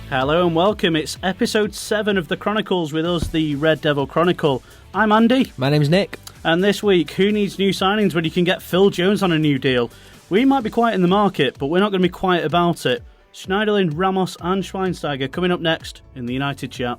Hello and welcome. It's episode 7 of the Chronicles with us, the Red Devil Chronicle. I'm Andy. My name's Nick. And this week, who needs new signings when you can get Phil Jones on a new deal? We might be quiet in the market, but we're not going to be quiet about it. Schneiderlin, Ramos and Schweinsteiger coming up next in the United Chat.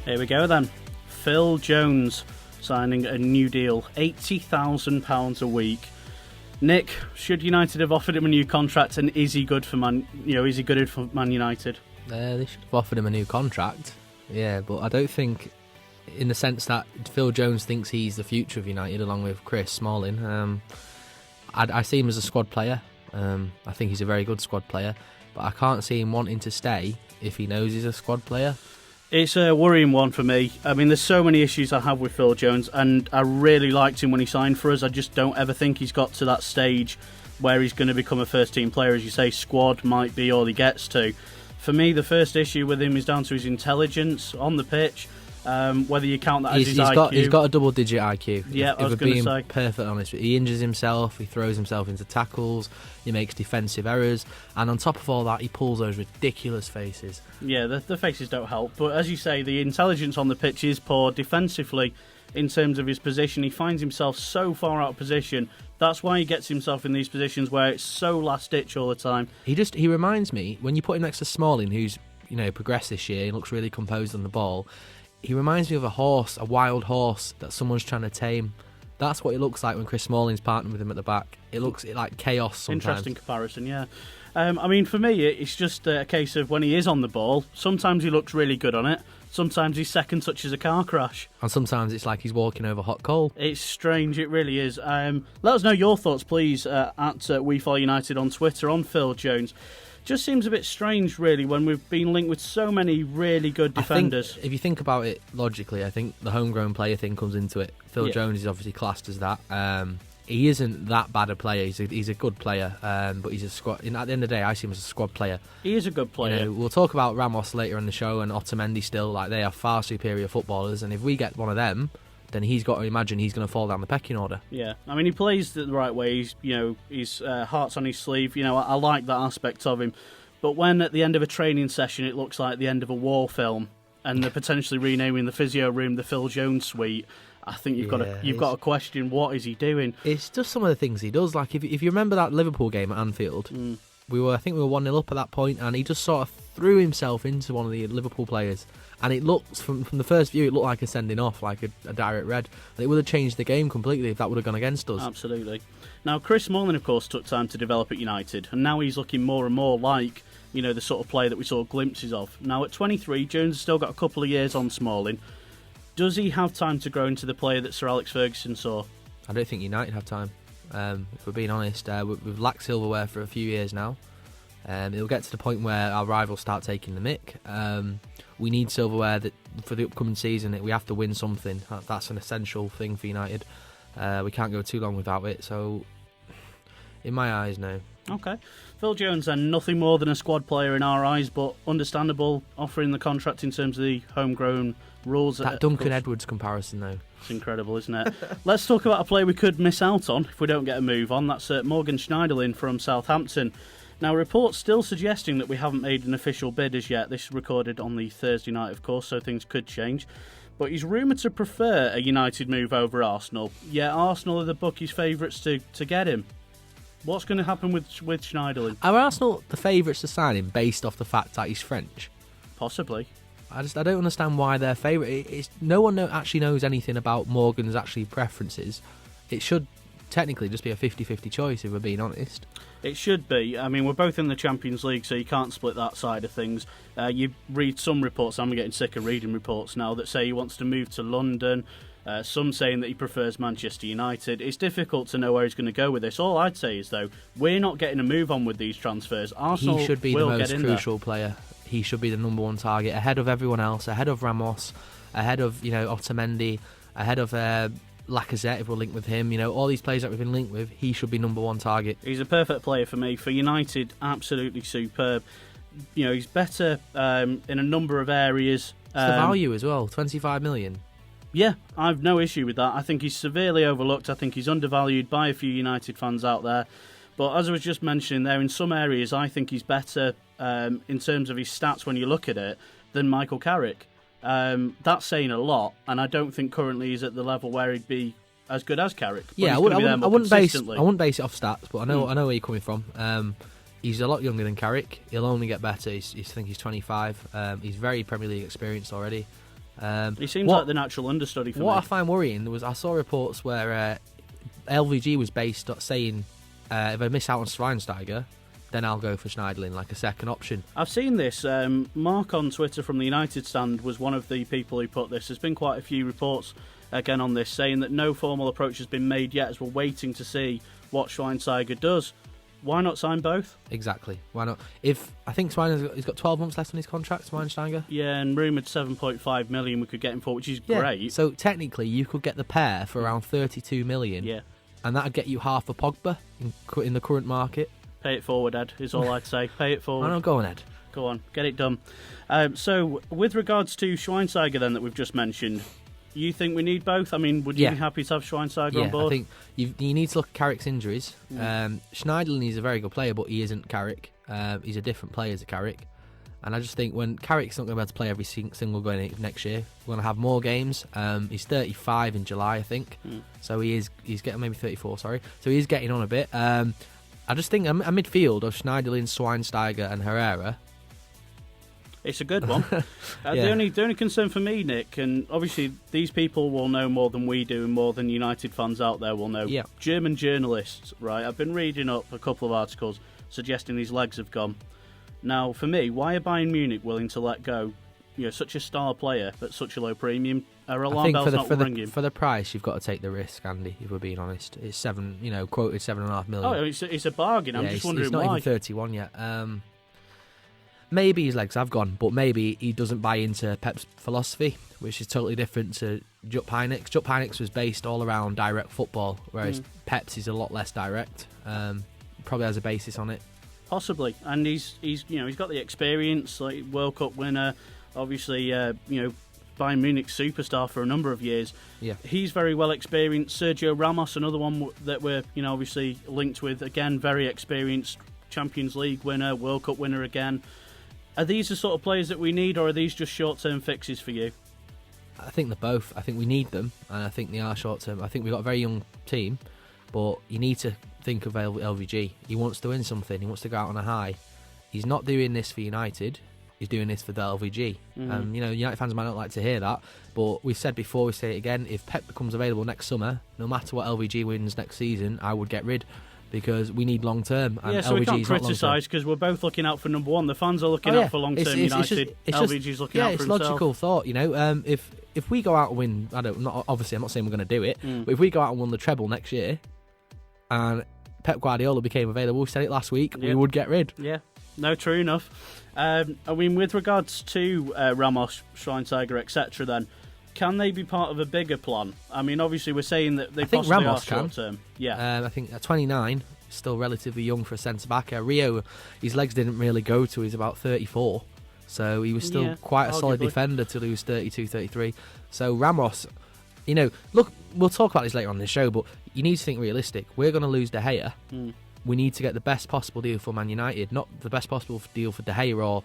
Here we go then. Phil Jones signing a new deal, £80,000 a week. Nick, should United have offered him a new contract, and is he good for Man United? They should have offered him a new contract. Yeah, but I don't think, in the sense that Phil Jones thinks he's the future of United, along with Chris Smalling. I see him as a squad player. I think he's a very good squad player, but I can't see him wanting to stay if he knows he's a squad player. It's a worrying one for me. I mean, there's so many issues I have with Phil Jones, and I really liked him when he signed for us. I just don't ever think he's got to that stage where he's going to become a first-team player. As you say, squad might be all he gets to. For me, the first issue with him is down to his intelligence on the pitch, whether you count that as his IQ. He's got a double-digit IQ. Yeah, I was going to say. Perfectly honest, he injures himself, he throws himself into tackles, he makes defensive errors, and on top of all that, he pulls those ridiculous faces. Yeah, the faces don't help. But as you say, the intelligence on the pitch is poor. Defensively, in terms of his position, he finds himself so far out of position. That's why he gets himself in these positions where it's so last-ditch all the time. He reminds me, when you put him next to Smalling, who's progressed this year, he looks really composed on the ball. He reminds me of a wild horse that someone's trying to tame. That's what it looks like when Chris Smalling's partnered with him at the back. It looks like chaos sometimes. Interesting comparison, yeah. I mean, for me, it's just a case of when he is on the ball, sometimes he looks really good on it, sometimes his second touch is a car crash. And sometimes it's like he's walking over hot coal. It's strange, it really is. Let us know your thoughts, please, at WeFollowUnited on Twitter, on Phil Jones. Just seems a bit strange, really, when we've been linked with so many really good defenders. If you think about it logically, I think the homegrown player thing comes into it. Phil Jones is obviously classed as that. He isn't that bad a player. He's a good player, but he's a squad. At the end of the day, I see him as a squad player. He is a good player. We'll talk about Ramos later in the show and Otamendi still. Like, they are far superior footballers, and if we get one of them, then he's got to imagine he's going to fall down the pecking order. Yeah, I mean, he plays the right way. He's, his heart's on his sleeve. I like that aspect of him. But when at the end of a training session it looks like the end of a war film, and they're potentially renaming the physio room the Phil Jones Suite, I think you've got to question, what is he doing? It's just some of the things he does. Like, if you remember that Liverpool game at Anfield, I think we were 1-0 up at that point, and he just sort of threw himself into one of the Liverpool players. And it looked, from the first view, it looked like a sending off, like a direct red. And it would have changed the game completely if that would have gone against us. Absolutely. Now, Chris Smalling, of course, took time to develop at United, and now he's looking more and more like, the sort of player that we saw glimpses of. Now, at 23, Jones has still got a couple of years on Smalling. Does he have time to grow into the player that Sir Alex Ferguson saw? I don't think United have time, if we're being honest. We've lacked silverware for a few years now. It'll get to the point where our rivals start taking the mick. We need silverware for the upcoming season. We have to win something. That's an essential thing for United. We can't go too long without it. So, in my eyes, no. Okay. Phil Jones, then, nothing more than a squad player in our eyes, but understandable, offering the contract in terms of the homegrown rules. That Duncan Edwards comparison, though. It's incredible, isn't it? Let's talk about a player we could miss out on if we don't get a move on. That's Morgan Schneiderlin from Southampton. Now, reports still suggesting that we haven't made an official bid as yet. This is recorded on the Thursday night, of course, so things could change. But he's rumoured to prefer a United move over Arsenal. Yet Arsenal are the bookies' favourites to get him. What's going to happen with Schneiderlin? Are Arsenal the favourites to sign him based off the fact that he's French? Possibly. I don't understand why they're favourite. No one actually knows anything about Morgan's actually preferences. It should technically just be a 50-50 choice, if we're being honest. It should be. I mean, we're both in the Champions League, so you can't split that side of things. You read some reports, I'm getting sick of reading reports now, that say he wants to move to London. Some saying that he prefers Manchester United. It's difficult to know where he's going to go with this. All I'd say is, though, we're not getting a move on with these transfers. Arsenal he should be will the most get in crucial player. He should be the number one target, ahead of everyone else, ahead of Ramos, ahead of Otamendi, ahead of Lacazette, if we're linked with him, all these players that we've been linked with, he should be number one target. He's a perfect player for me. For United, absolutely superb. He's better in a number of areas. It's the value as well, 25 million. Yeah, I've no issue with that. I think he's severely overlooked. I think he's undervalued by a few United fans out there. But as I was just mentioning there, in some areas, I think he's better in terms of his stats when you look at it than Michael Carrick. That's saying a lot, and I don't think currently he's at the level where he'd be as good as Carrick. Yeah, I wouldn't base it off stats, but I know where you're coming from. He's a lot younger than Carrick. He'll only get better. I think he's 25. He's very Premier League experienced already. He seems like the natural understudy for me. What I find worrying was I saw reports where LVG was based on saying if I miss out on Schweinsteiger, then I'll go for Schneiderlin like a second option. I've seen this. Mark on Twitter from the United stand was one of the people who put this. There's been quite a few reports again on this saying that no formal approach has been made yet as we're waiting to see what Schweinsteiger does. Why not sign both? Exactly. Why not? I think Schweinsteiger's got 12 months left on his contract, Schweinsteiger. Yeah, and rumoured 7.5 million we could get him for, which is great. So technically you could get the pair for around 32 million. Yeah. And that'd get you half a Pogba in the current market. Pay it forward, Ed, is all I'd say. Pay it forward. I don't go on, Ed. Go on, get it done. So, with regards to Schweinsteiger then that we've just mentioned, you think we need both? I mean, would you be happy to have Schweinsteiger on board? I think you need to look at Carrick's injuries. Schneiderlin is a very good player, but he isn't Carrick. He's a different player to Carrick. And I just think when Carrick's not going to be able to play every single game next year, we're going to have more games. He's 35 in July, I think. So he's getting maybe 34, sorry. So he's getting on a bit. I just think a midfield of Schneiderlin, Schweinsteiger and Herrera. It's a good one. The only concern for me, Nick, and obviously these people will know more than we do and more than United fans out there will know. Yeah. German journalists, right? I've been reading up a couple of articles suggesting his legs have gone. Now, for me, why are Bayern Munich willing to let go such a star player at such a low premium? Are alarm bells not ringing? For the price, you've got to take the risk, Andy, if we're being honest. It's quoted 7.5 million. Oh, it's a bargain. I'm just wondering why. He's not even 31 yet. Maybe his legs have gone, but maybe he doesn't buy into Pep's philosophy, which is totally different to Jupp Heynckes. Jupp Heynckes was based all around direct football, whereas Pep's is a lot less direct. Probably has a basis on it. Possibly, and he's got the experience, like World Cup winner, obviously Bayern Munich superstar for a number of years. Yeah, he's very well experienced. Sergio Ramos, another one that we're obviously linked with, again very experienced, Champions League winner, World Cup winner again. Are these the sort of players that we need, or are these just short-term fixes for you? I think they're both. I think we need them, and I think they are short-term. I think we've got a very young team, but you need to think of LVG. He wants to win something. He wants to go out on a high. He's not doing this for United. He's doing this for the LVG. United fans might not like to hear that, but we've said before, we say it again, if Pep becomes available next summer, no matter what LVG wins next season, I would get rid, because we need long term. Yeah, so we can't criticise because we're both looking out for number one. The fans are looking out for long term United. LVG's looking out for himself. It's logical thought, If we go out and win, obviously I'm not saying we're going to do it, but if we go out and win the treble next year, and Pep Guardiola became available, we said it last week, we would get rid. Yeah, no, true enough. I mean, with regards to Ramos, Schweinsteiger, etc., then can they be part of a bigger plan? I mean, obviously we're saying that they possibly Ramos are short term. Yeah, I think at 29, still relatively young for a centre back. Rio, his legs didn't really go to. He's about 34, so he was still quite a solid defender till he was 32, 33. So Ramos, look, we'll talk about this later on in the show, but you need to think realistic. We're going to lose De Gea. We need to get the best possible deal for Man United, not the best possible deal for De Gea or,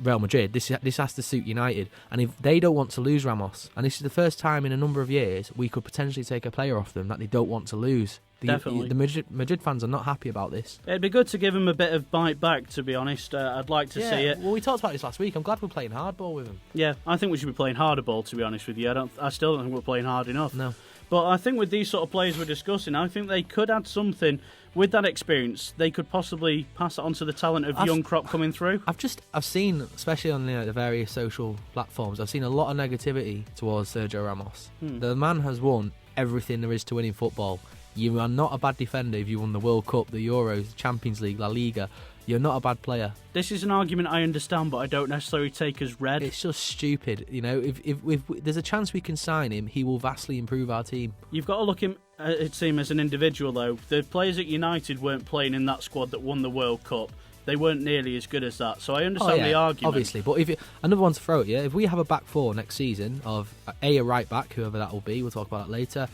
Real Madrid. This has to suit United. And if they don't want to lose Ramos, and this is the first time in a number of years, we could potentially take a player off them that they don't want to lose. Definitely. The Madrid fans are not happy about this. It'd be good to give him a bit of bite back, to be honest. I'd like to see it. Well, we talked about this last week. I'm glad we're playing hardball with him. Yeah, I think we should be playing harder ball, to be honest with you. I still don't think we're playing hard enough. No. But I think with these sort of players we're discussing, I think they could add something. With that experience, they could possibly pass it on to the talent of young crop coming through. I've seen, especially on the various social platforms, I've seen a lot of negativity towards Sergio Ramos. The man has won everything there is to win in football. You are not a bad defender if you won the World Cup, the Euros, the Champions League, La Liga. you're not a bad player. This is an argument I understand, but I don't necessarily take as read. It's just stupid. You know, if there's a chance we can sign him, he will vastly improve our team. You've got to look at him as an individual, though. The players at United weren't playing in that squad that won the World Cup. They weren't nearly as good as that. So I understand the argument. Obviously, but another one to throw at you, if we have a back four next season of a right back, whoever that will be, we'll talk about that later,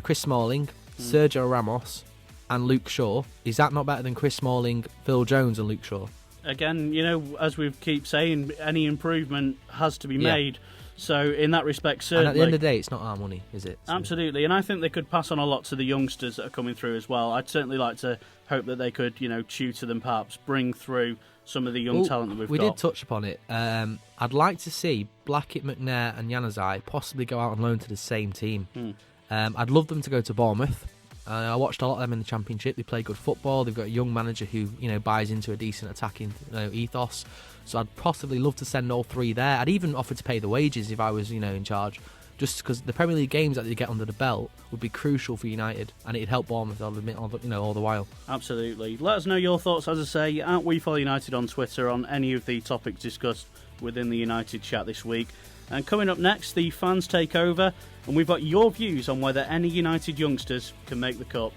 Chris Smalling, Sergio Ramos, and Luke Shaw, is that not better than Chris Smalling, Phil Jones, and Luke Shaw? Again, you know, as we keep saying, any improvement has to be made. So in that respect, certainly. And at the end of the day, it's not our money, is it? So. Absolutely, and I think they could pass on a lot to the youngsters that are coming through as well. I'd certainly like to hope that they could, you know, tutor them, perhaps bring through some of the young talent that we've got. We did touch upon it. I'd like to see Blackett, McNair and Januzaj possibly go out on loan to the same team. I'd love them to go to Bournemouth. I watched a lot of them in the Championship. They play good football. They've got a young manager who, you know, buys into a decent attacking ethos. So I'd possibly love to send all three there. I'd even offer to pay the wages if I was, you know, in charge. Just because the Premier League games that they get under the belt would be crucial for United, and it'd help Bournemouth, I'll admit, all the while. Absolutely. Let us know your thoughts, as I say, at We Follow United on Twitter on any of the topics discussed within the United chat this week. And coming up next, the fans take over, and we've got your views on whether any United youngsters can make the cut.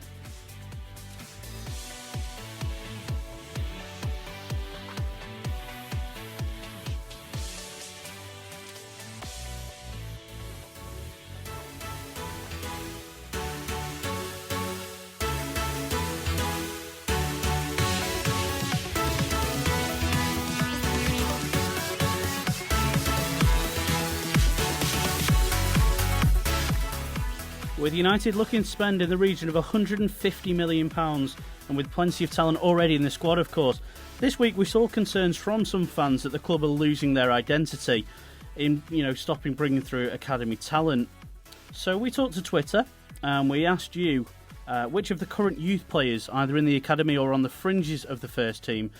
With United looking to spend in the region of £150 million, and with plenty of talent already in the squad, of course, this week we saw concerns from some fans that the club are losing their identity in, you know, stopping bringing through academy talent. So we talked to Twitter and we asked you which of the current youth players, either in the academy or on the fringes of the first team,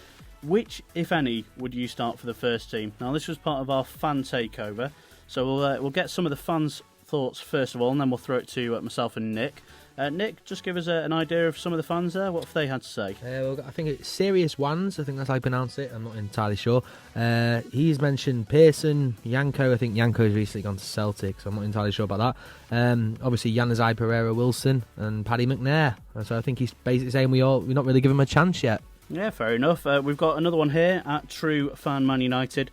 which, if any, would you start for the first team? Now, this was part of our fan takeover, so we'll get some of the fans' thoughts first of all, and then we'll throw it to myself and Nick. Nick, just give us an idea of some of the fans there. What have they had to say? Well, I think it's Serious Ones. I think that's how you pronounce it. I'm not entirely sure. He's mentioned Pearson, Yanko. I think Yanko's recently gone to Celtic, so I'm not entirely sure about that. Obviously, Januzaj, Pereira, Wilson, and Paddy McNair. So I think he's basically saying we're not really giving him a chance yet. Yeah, fair enough. We've got another one here at True Fan Man United.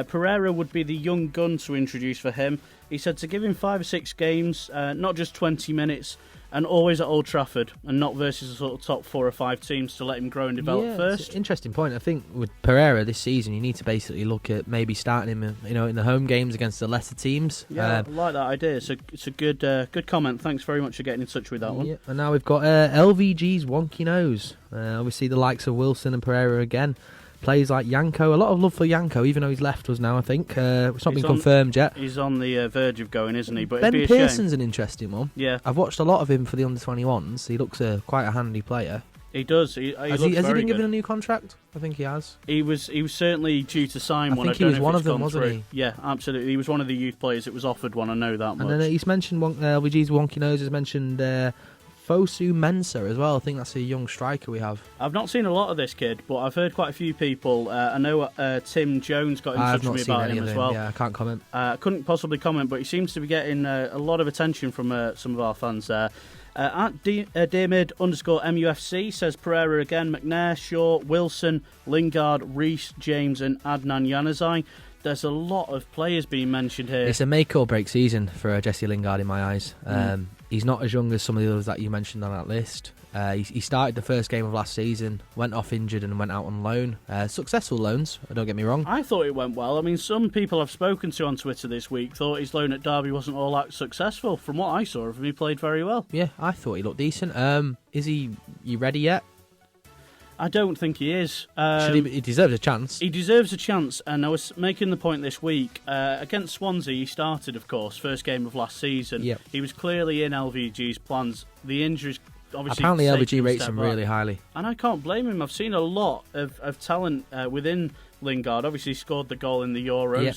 Pereira would be the young gun to introduce for him. He said to give him 5 or 6 games, not just 20 minutes, and always at Old Trafford, and not versus a sort of top 4 or 5 teams, to let him grow and develop first. It's an interesting point. I think with Pereira this season, you need to basically look at maybe starting him, in the home games against the lesser teams. Yeah, I like that idea. It's a good comment. Thanks very much for getting in touch with that one. Yeah, and now we've got LVG's wonky nose. Obviously, the likes of Wilson and Pereira again. Plays like Yanko. A lot of love for Yanko, even though he's left us now, I think. It's not been confirmed yet. He's on the verge of going, isn't he? But Ben it'd be a Pearson's shame. an interesting one. Yeah. I've watched a lot of him for the under-21s. He looks quite a handy player. He does. Has he been given a new contract? I think he has. He was certainly due to sign one. I think he was one of them, wasn't he? Yeah, absolutely. He was one of the youth players that was offered one. I know that much. And then he's mentioned LVG's wonky nose. Has mentioned Fosu Mensah as well. I think that's a young striker we have. I've not seen a lot of this kid, but I've heard quite a few people. I know Tim Jones got in touch with me about him as well. Yeah, I can't comment. Couldn't possibly comment, but he seems to be getting a lot of attention from some of our fans there. At Daemid_MUFC says Pereira again, McNair, Shaw, Wilson, Lingard, Reece, James and Adnan Januzaj. There's a lot of players being mentioned here. It's a make or break season for Jesse Lingard in my eyes. He's not as young as some of the others that you mentioned on that list. He started the first game of last season, went off injured and went out on loan. Successful loans, don't get me wrong. I thought it went well. I mean, some people I've spoken to on Twitter this week thought his loan at Derby wasn't all that successful. From what I saw of him, he played very well. Yeah, I thought he looked decent. Is he ready yet? I don't think he is. He deserves a chance. He deserves a chance, and I was making the point this week. Against Swansea, he started, of course, first game of last season. Yep. He was clearly in LVG's plans. The injuries obviously... Apparently LVG rates him really highly. And I can't blame him. I've seen a lot of talent within Lingard. Obviously scored the goal in the Euros. Yeah,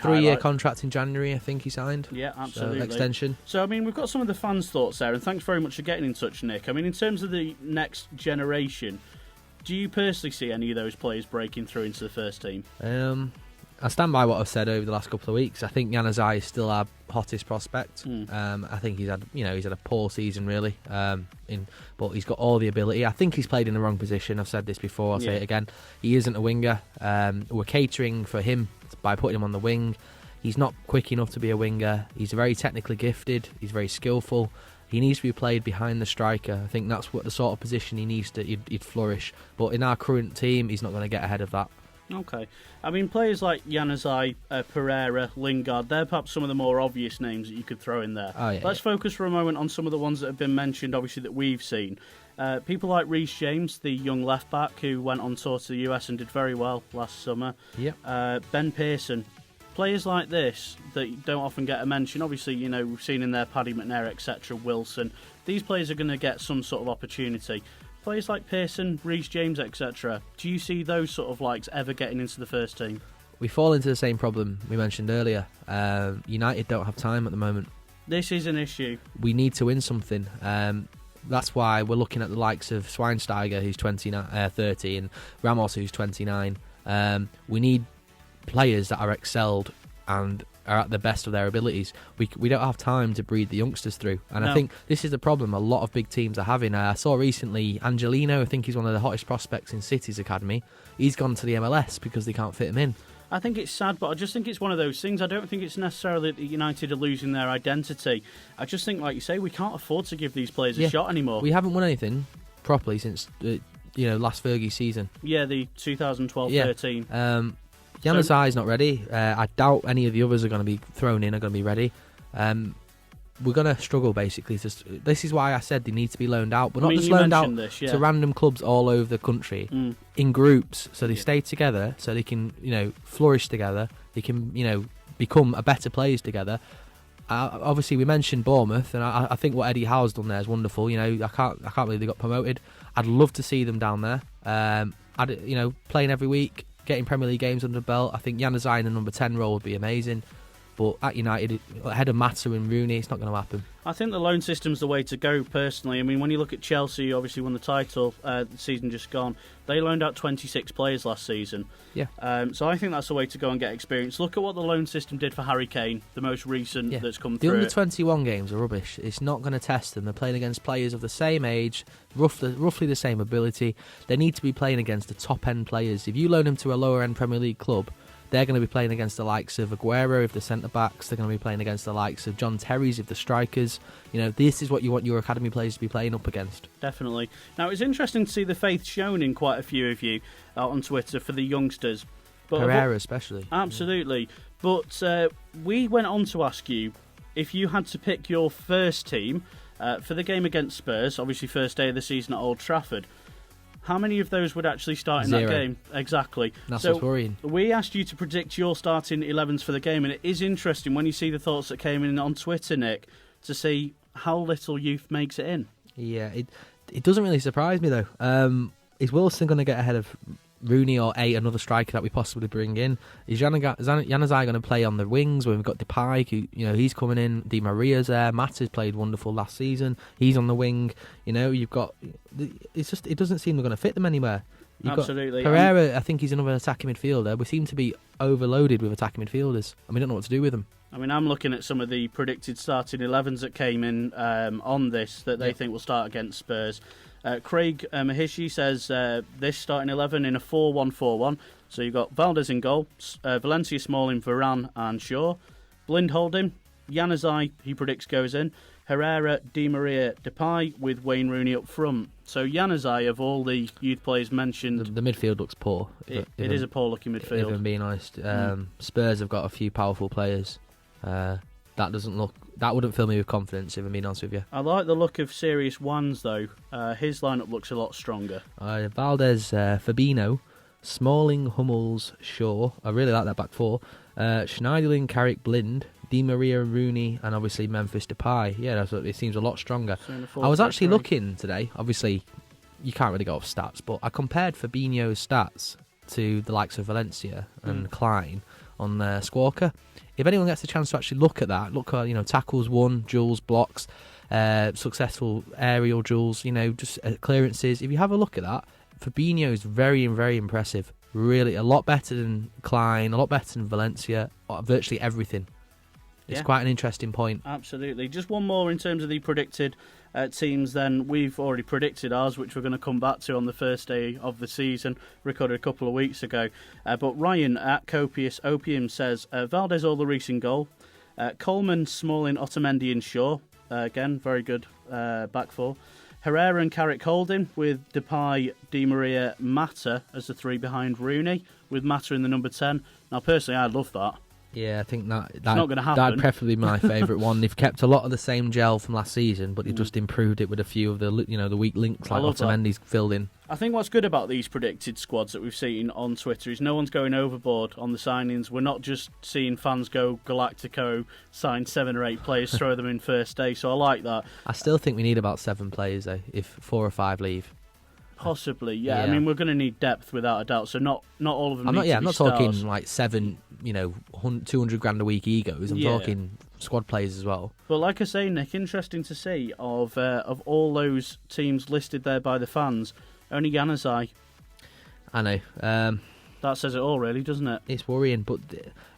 three-year contract in January, I think he signed. Yeah, absolutely. So, extension. So, I mean, we've got some of the fans' thoughts there, and thanks very much for getting in touch, Nick. I mean, in terms of the next generation... Do you personally see any of those players breaking through into the first team? I stand by what I've said over the last couple of weeks. I think Januzaj is still our hottest prospect. I think he's had a poor season really, but he's got all the ability. I think he's played in the wrong position. I've said this before. I'll say it again. He isn't a winger. We're catering for him by putting him on the wing. He's not quick enough to be a winger. He's very technically gifted. He's very skillful. He needs to be played behind the striker. I think that's what the sort of position he needs to. He'd flourish. But in our current team, he's not going to get ahead of that. Okay. I mean, players like Januzaj, Pereira, Lingard, they're perhaps some of the more obvious names that you could throw in there. Let's focus for a moment on some of the ones that have been mentioned, obviously, that we've seen. People like Reece James, the young left-back who went on tour to the US and did very well last summer. Ben Pearson. Players like this that don't often get a mention. Obviously, we've seen in there Paddy McNair, etc., Wilson. These players are going to get some sort of opportunity. Players like Pearson, Reece James, etc. Do you see those sort of likes ever getting into the first team? We fall into the same problem we mentioned earlier. United don't have time at the moment. This is an issue. We need to win something. That's why we're looking at the likes of Schweinsteiger, who's 30, and Ramos, who's 29. We need players that are excelled and are at the best of their abilities. We don't have time to breed the youngsters through, and I think this is the problem a lot of big teams are having. I saw recently Angelino, I think he's one of the hottest prospects in City's academy. He's gone to the MLS because they can't fit him in. I think it's sad, but I just think it's one of those things. I don't think it's necessarily that United are losing their identity. I just think, like you say, we can't afford to give these players a shot anymore. We haven't won anything properly since last Fergie season. Yeah, the 2012-13. Januzaj is not ready. I doubt any of the others are going to be thrown in, are going to be ready. We're going to struggle, basically. This is why I said they need to be loaned out, but not just loaned out to random clubs all over the country in groups, so they stay together, so they can, flourish together. They can, become a better players together. Obviously, we mentioned Bournemouth, and I think what Eddie Howe's done there is wonderful. I can't believe they got promoted. I'd love to see them down there. Playing every week, getting Premier League games under the belt. I think Januzaj in the number 10 role would be amazing. But at United, ahead of Mata and Rooney, it's not going to happen. I think the loan system's the way to go, personally. I mean, when you look at Chelsea, obviously won the title the season just gone. They loaned out 26 players last season. So I think that's the way to go and get experience. Look at what the loan system did for Harry Kane, the most recent that's come through. The under-21 games are rubbish. It's not going to test them. They're playing against players of the same age, roughly the same ability. They need to be playing against the top-end players. If you loan them to a lower-end Premier League club, they're going to be playing against the likes of Aguero if the centre-backs. They're going to be playing against the likes of John Terry's if the strikers. This is what you want your academy players to be playing up against. Definitely. Now, it's interesting to see the faith shown in quite a few of you out on Twitter for the youngsters. But Pereira especially. Absolutely. But we went on to ask you if you had to pick your first team for the game against Spurs, obviously first day of the season at Old Trafford. How many of those would actually start in that game? Exactly. That's what's worrying. We asked you to predict your starting 11s for the game, and it is interesting when you see the thoughts that came in on Twitter, Nick, to see how little youth makes it in. Yeah, it doesn't really surprise me, though. Is Wilson going to get ahead of Rooney or another striker that we possibly bring in? Is Januzaj going to play on the wings when we've got Depay, who, he's coming in, Di Maria's there, Mata's played wonderful last season, he's on the wing, you've got, it doesn't seem we're going to fit them anywhere. Absolutely. Pereira, I think he's another attacking midfielder. We seem to be overloaded with attacking midfielders, and we don't know what to do with them. I mean, I'm looking at some of the predicted starting 11s that came in on this that they think will start against Spurs. Craig Mahishi says this starting 11 in a 4-1-4-1. So you've got Valdez in goal, Valencia, Smalling, Varane and Shaw. Blind holding, Januzaj, he predicts goes in. Herrera, Di Maria, Depay with Wayne Rooney up front. So Januzaj, of all the youth players mentioned... The midfield looks poor. It is a poor-looking midfield. If I'm being honest. Spurs have got a few powerful players. That wouldn't fill me with confidence, if I'm being honest with you. I like the look of Serious Ones, though. His lineup looks a lot stronger. Valdez, Fabinho, Smalling, Hummels, Shaw. I really like that back four. Schneiderlin, Carrick, Blind, Di Maria, Rooney, and obviously Memphis Depay. Yeah, it seems a lot stronger. I was actually looking today. Obviously, you can't really go off stats, but I compared Fabinho's stats to the likes of Valencia and Klein on Squawka. If anyone gets a chance to actually look at that, tackles won, duels, blocks, successful aerial duels, just clearances. If you have a look at that, Fabinho's very, very impressive. Really, a lot better than Klein, a lot better than Valencia, virtually everything. It's quite an interesting point. Absolutely. Just one more in terms of the predicted teams then. We've already predicted ours, which we're going to come back to on the first day of the season, recorded a couple of weeks ago. But Ryan at Copious Opium says, Valdez Olarice in goal, Coleman, Smalling, Otamendi and Shaw. Again, very good back four. Herrera and Carrick Holding, with Depay, Di Maria, Mata as the three behind Rooney, with Mata in the number 10. Now, personally, I love that. Yeah, I think that's not going to happen. That'd preferably be my favourite one. They've kept a lot of the same gel from last season, but they've just improved it with a few of the the weak links like Otamendi's filled in. I think what's good about these predicted squads that we've seen on Twitter is no one's going overboard on the signings. We're not just seeing fans go Galactico, sign 7 or 8 players, throw them in first day. So I like that. I still think we need about 7 players though, if 4 or 5 leave. Possibly, yeah. I mean, we're going to need depth without a doubt. So not all of them. I'm not talking like 7, 200 grand a week egos. I'm talking squad players as well. But like I say, Nick, interesting to see of all those teams listed there by the fans, only Januzaj. I know. That says it all, really, doesn't it? It's worrying, but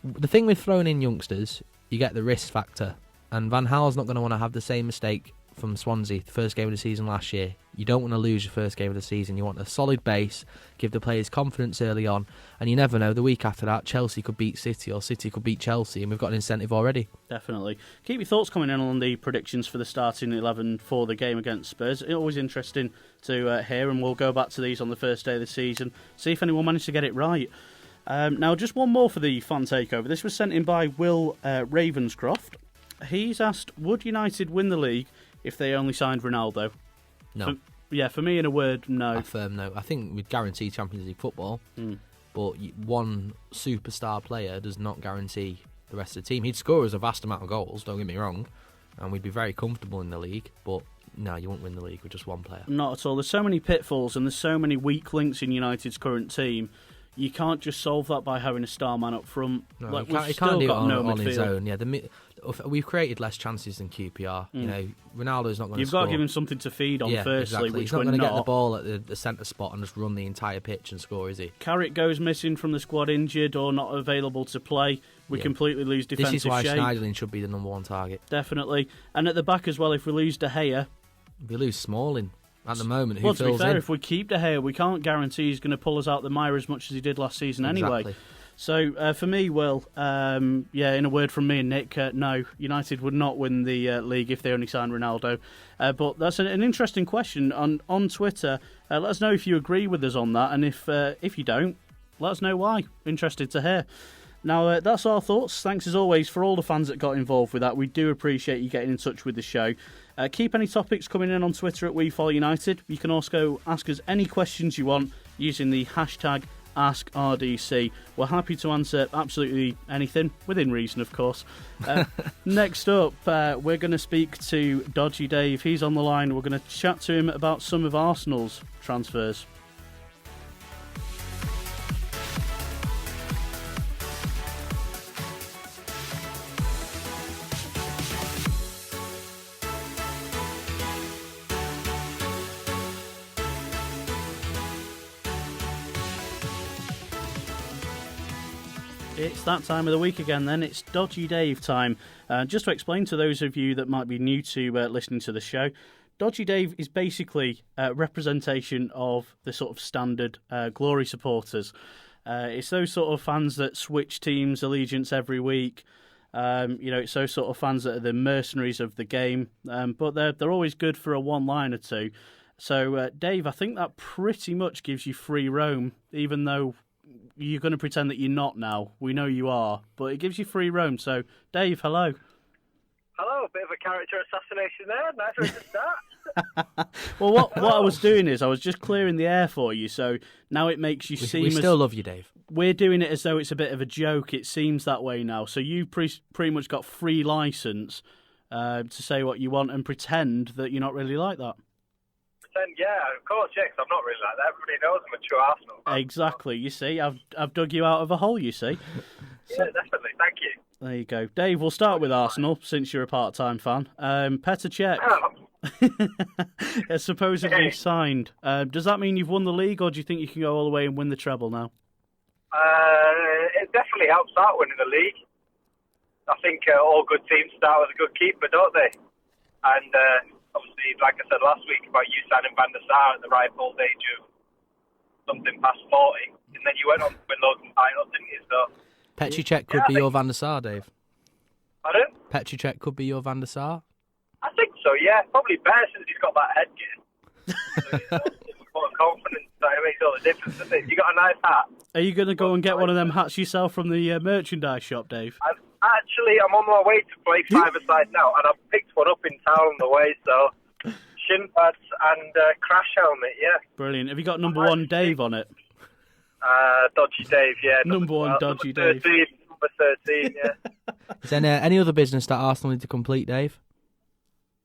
the thing with throwing in youngsters, you get the risk factor, and Van Gaal's not going to want to have the same mistake from Swansea, the first game of the season last year. You don't want to lose your first game of the season. You want a solid base, give the players confidence early on, and you never know, the week after that, Chelsea could beat City or City could beat Chelsea, and we've got an incentive already. Definitely. Keep your thoughts coming in on the predictions for the starting 11 for the game against Spurs. It's always interesting to hear, and we'll go back to these on the first day of the season, see if anyone managed to get it right. Now, just one more for the fan takeover. This was sent in by Will Ravenscroft. He's asked, would United win the league if they only signed Ronaldo? No. For me, in a word, no. A firm no. I think we'd guarantee Champions League football, but one superstar player does not guarantee the rest of the team. He'd score us a vast amount of goals, don't get me wrong, and we'd be very comfortable in the league, but no, you won't win the league with just one player. Not at all. There's so many pitfalls and there's so many weak links in United's current team. You can't just solve that by having a star man up front. No, he can't do it on his own. Yeah, we've created less chances than QPR. Ronaldo's not going to score. You've got to give him something to feed on, firstly, exactly. which he's not going to get the ball at the centre spot and just run the entire pitch and score, is he? Carrick goes missing from the squad, injured or not available to play. We completely lose defensive shape. This is why Schneiderlin should be the number 1 target. Definitely. And at the back as well, if we lose De Gea... We lose Smalling. At the moment, to be fair, if we keep De Gea, we can't guarantee he's going to pull us out the mire as much as he did last season anyway. So, for me, Will, in a word from me and Nick, no, United would not win the league if they only signed Ronaldo. But that's an interesting question on Twitter. Let us know if you agree with us on that, and if you don't, let us know why. Interested to hear. Now, that's our thoughts. Thanks, as always, for all the fans that got involved with that. We do appreciate you getting in touch with the show. Keep any topics coming in on Twitter at WeFollowUnited. You can also ask us any questions you want using the hashtag AskRDC. We're happy to answer absolutely anything, within reason, of course. Next up, we're going to speak to Dodgy Dave. He's on the line. We're going to chat to him about some of Arsenal's transfers. It's that time of the week again then. It's Dodgy Dave time. Just to explain to those of you that might be new to listening to the show, Dodgy Dave is basically a representation of the sort of standard Glory supporters. It's those sort of fans that switch teams' allegiance every week. It's those sort of fans that are the mercenaries of the game. But they're always good for a one-line or two. So, Dave, I think that pretty much gives you free roam, even though you're going to pretend that you're not now. We know you are, but it gives you free roam. So, Dave, hello. Hello, a bit of a character assassination there. Nice way to start. Well, what I was doing is I was just clearing the air for you, so now it makes you seem... We still love you, Dave. We're doing it as though it's a bit of a joke. It seems that way now. So you've pretty much got free licence to say what you want and pretend that you're not really like that. Yeah, of course, yeah, 'cause I'm not really like that. Everybody knows I'm a true Arsenal fan. Exactly, you see, I've dug you out of a hole, you see. Yeah, definitely, thank you. There you go. Dave, we'll start with Arsenal, since you're a part-time fan. Petr Cech, Supposedly signed. Does that mean you've won the league, or do you think you can go all the way and win the treble now? It definitely helps out winning the league. I think all good teams start with a good keeper, don't they? And obviously, like I said last week about you signing Van der Sar at the ripe old age of something past 40, and then you went on to win loads of titles, didn't you? So Petr Cech could be your Van der Sar, Dave. Pardon? Petr Cech could be your Van der Sar. I think so, yeah. Probably better since he's got that headgear. More confidence, that it makes all the difference, doesn't it? You got a nice hat. Are you going to go and get one of them hats yourself from the merchandise shop, Dave? I'm on my way to play five-a-side now, and I've picked one up in town on the way, so shin pads and crash helmet, yeah. Brilliant. Have you got number 1 Dave on it? Dodgy Dave, yeah. Number 1 Dodgy Dave. Number 13, yeah. Is there any other business that Arsenal need to complete, Dave?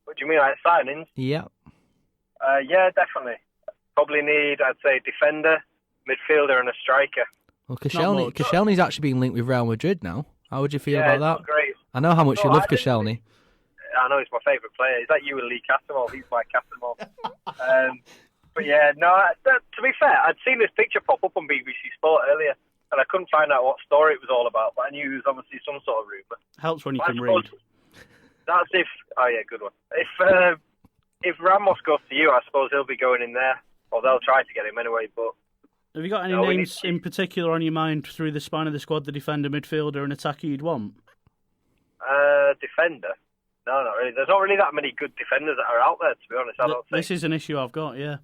What do you mean, like signings? Yeah. Yeah, definitely. Probably need, I'd say, defender, midfielder, and a striker. Well, Koscielny's actually been linked with Real Madrid now. How would you feel about that? Not great. I know how much you love Koscielny. I know he's my favourite player. He's like you and Lee Casamol. He's my Casamol. But yeah, no. To be fair, I'd seen this picture pop up on BBC Sport earlier, and I couldn't find out what story it was all about. But I knew it was obviously some sort of rumour. Helps when you can read. That's if. Oh yeah, good one. If Ramos goes to you, I suppose he'll be going in there, or they'll try to get him anyway. But have you got any names in particular on your mind through the spine of the squad, the defender, midfielder, and attacker you'd want? Defender? No, not really. There's not really that many good defenders that are out there, to be honest. I don't think. This is an issue I've got, yeah.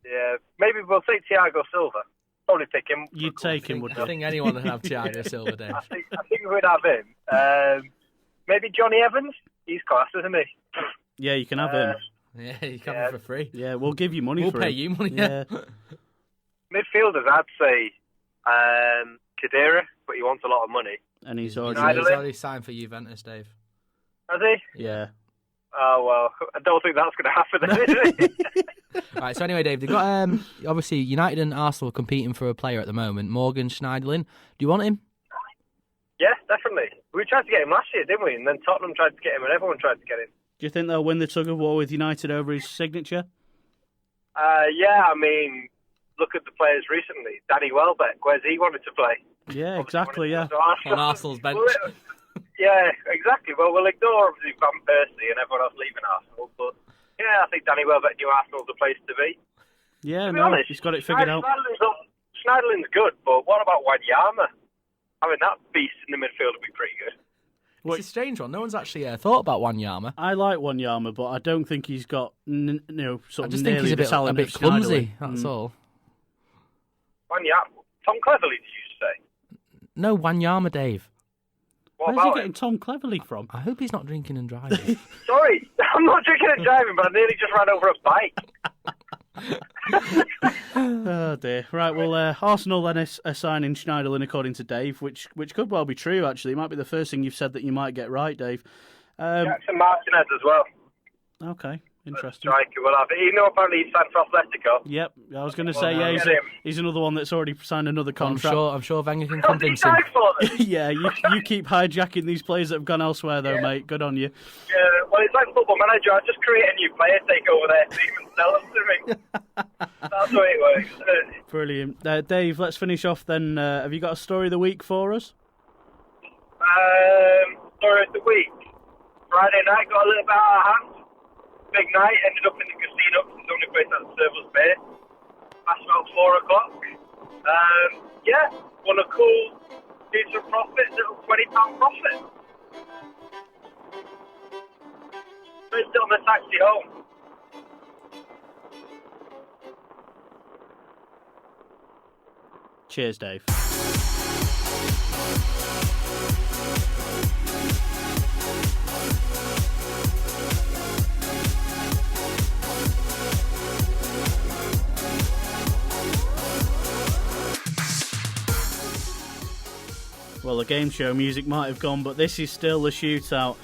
Yeah, maybe we'll take Thiago Silva. Probably pick him. You'd take him, would you? I think anyone would have Thiago Silva, Dave. I think we'd have him. Maybe Johnny Evans. He's class, isn't he? Yeah, you can have him. Yeah, you can have him for free. Yeah, we'll give you money we'll for pay him. you money, yeah. Midfielders, I'd say Khedira, but he wants a lot of money. And he's already signed for Juventus, Dave. Has he? Yeah. Oh, well, I don't think that's going to happen then, is it? Right, so anyway, Dave, they've got, obviously, United and Arsenal are competing for a player at the moment, Morgan Schneiderlin. Do you want him? Yeah, definitely. We tried to get him last year, didn't we? And then Tottenham tried to get him, and everyone tried to get him. Do you think they'll win the tug-of-war with United over his signature? Yeah, I mean, look at the players recently. Danny Welbeck, where's he wanted to play? Yeah, exactly, yeah. On Arsenal's bench. Yeah, exactly. Well, we'll ignore obviously Van Persie and everyone else leaving Arsenal, but yeah, I think Danny Welbeck knew Arsenal's the place to be. Yeah, to be honest, he's got it figured out. Schneiderlin's good, but what about Wanyama? I mean, that beast in the midfield would be pretty good. It's a strange one. No one's actually thought about Wanyama. I like Wanyama, but I don't think he's got I just think he's a bit clumsy. That's all. Wanyama, Tom Cleverley, did you say? No, Wanyama, Dave. What Where's he about getting Tom Cleverley from? I hope he's not drinking and driving. Sorry, I'm not drinking and driving, but I nearly just ran over a bike. Oh dear. Right, well, Arsenal then are signing Schneiderlin according to Dave, which could well be true, actually. It might be the first thing you've said that you might get right, Dave. Jackson Martinez as well. Okay, interesting. Striker will have it. You know, apparently he's signed for Atletico. Yep, I was going to say, yeah, he's another one that's already signed another contract. I'm sure Wenger can convince him. Yeah, you keep hijacking these players that have gone elsewhere, though, mate. Good on you. Yeah, well, it's like Football Manager. I just create a new player, take over their team, and sell them to me. That's the way it works, isn't it? Brilliant. Dave, let's finish off then. Have you got a story of the week for us? Story of the week. Friday night, got a little bit out of hand. Big night, ended up in the casino, because it's the only place that serves us beer. Past about 4 o'clock. Yeah, won a cool, decent profit, little £20 profit. Spent it on the taxi home. Cheers, Dave. Well, the game show music might have gone, but this is still the shootout.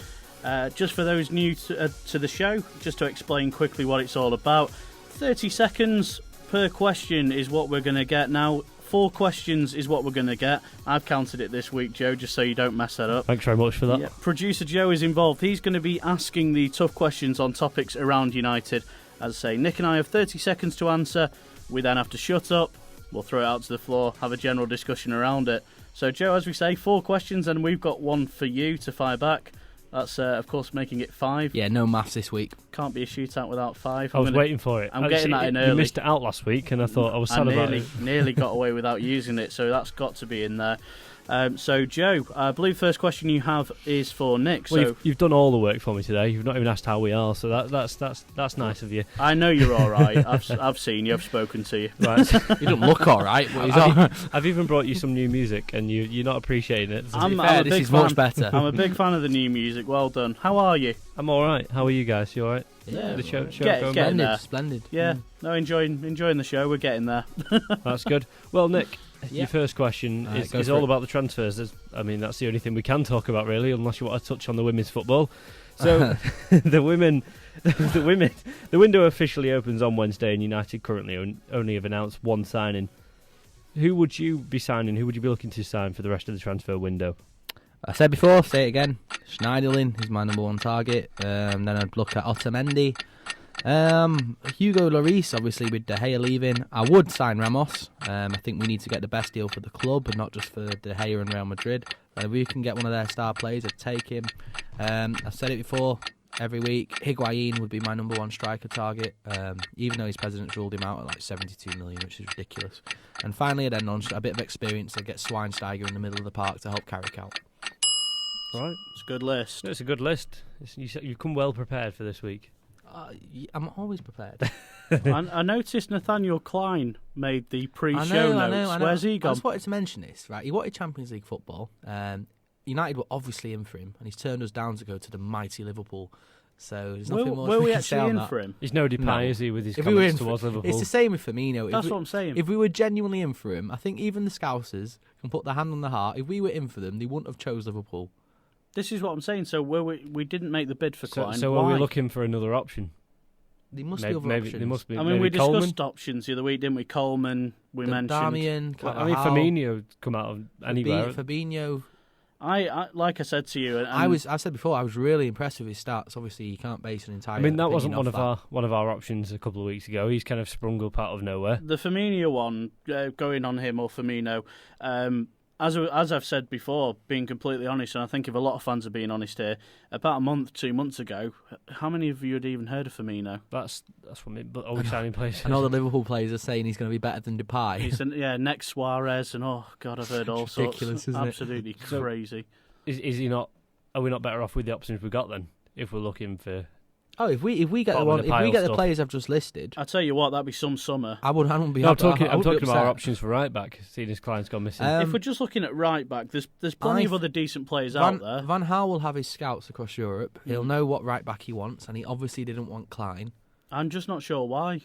Just for those new to the show, just to explain quickly what it's all about. 30 seconds per question is what we're going to get now. 4 questions is what we're going to get. I've counted it this week, Joe, just so you don't mess that up. Thanks very much for that. Yeah, producer Joe is involved. He's going to be asking the tough questions on topics around United. As I say, Nick and I have 30 seconds to answer. We then have to shut up. We'll throw it out to the floor, have a general discussion around it. So, Joe, as we say, 4 questions, and we've got one for you to fire back. That's, of course, making it 5. Yeah, no maths this week. Can't be a shootout without 5. I was waiting for it. I'm getting that in early. You missed it out last week, and I thought I was sad about it. Nearly got away without using it, so that's got to be in there. So, Joe, I believe the first question you have is for Nick. Well, you've done all the work for me today. You've not even asked how we are, so that's nice of you. I know you're all right. I've seen you. I've spoken to you. Right. He doesn't look all right, but he's all right. I've even brought you some new music, and you're not appreciating it. This is much better. I'm a big fan of the new music. Well done. How are you? I'm all right. How are you guys? You all right? Yeah, the show getting going there. Splendid. Yeah, no, enjoying the show. We're getting there. That's good. Well, Nick, your first question is all about the transfers. That's the only thing we can talk about, really, unless you want to touch on the women's football. So, the window officially opens on Wednesday, and United currently only have announced one signing. Who would you be signing? Who would you be looking to sign for the rest of the transfer window? I said before, say it again. Schneiderlin is my number 1 target. Then I'd look at Otamendi. Hugo Lloris, obviously, with De Gea leaving. I would sign Ramos. I think we need to get the best deal for the club and not just for De Gea and Real Madrid. If we can get one of their star players, I'd take him. I've said it before, every week. Higuain would be my number 1 striker target, even though his president's ruled him out at like 72 million, which is ridiculous. And finally, then on a bit of experience, I'd get Schweinsteiger in the middle of the park to help Carrick out. Right, it's a good list. It's a good list. You've come well prepared for this week. I'm always prepared. I noticed Nathaniel Klein made the pre-show notes. I know. Where's he gone? I just wanted to mention this, right? He wanted Champions League football. United were obviously in for him, and he's turned us down to go to the mighty Liverpool. So there's nothing more were we we can say actually on in that. for him? He's no Depay, is he, with his If comments towards Liverpool? It's the same with Firmino. That's what I'm saying. If we were genuinely in for him, I think even the Scousers can put their hand on the heart. If we were in for them, they wouldn't have chose Liverpool. This is what I'm saying. So we didn't make the bid for Klein. So why? are we looking for another option? There must be other options. There must be. I mean, we discussed Coleman? options the other week, didn't we? Coleman, we mentioned. Darmian, Well, I mean, Firmino come out of anywhere. Fabinho. I like I said to you, and I've said before, I was really impressed with his stats. Obviously, you can't base an entire. I mean, that wasn't opinion one of our options a couple of weeks ago. He's kind of sprung up out of nowhere. The Firmino one, going on him or Firmino, as I've said before, being completely honest, and I think if a lot of fans are being honest here, about a month, 2 months ago, how many of you had even heard of Firmino? That's what I mean. But are we signing players? And all the Liverpool players are saying he's going to be better than Depay. He's next Suarez, and oh god, I've heard all ridiculous, sorts. Isn't it? Absolutely crazy. Is he not? Are we not better off with the options we've got then? If we're looking for. Oh, if we get the players I've just listed, I tell you what, that'd be some summer. I wouldn't be. No, I'm talking about our options for right back. Seeing as Klein's gone missing. If we're just looking at right back, there's plenty of other decent players out there. Van Gaal will have his scouts across Europe. He'll know what right back he wants, and he obviously didn't want Klein. I'm just not sure why.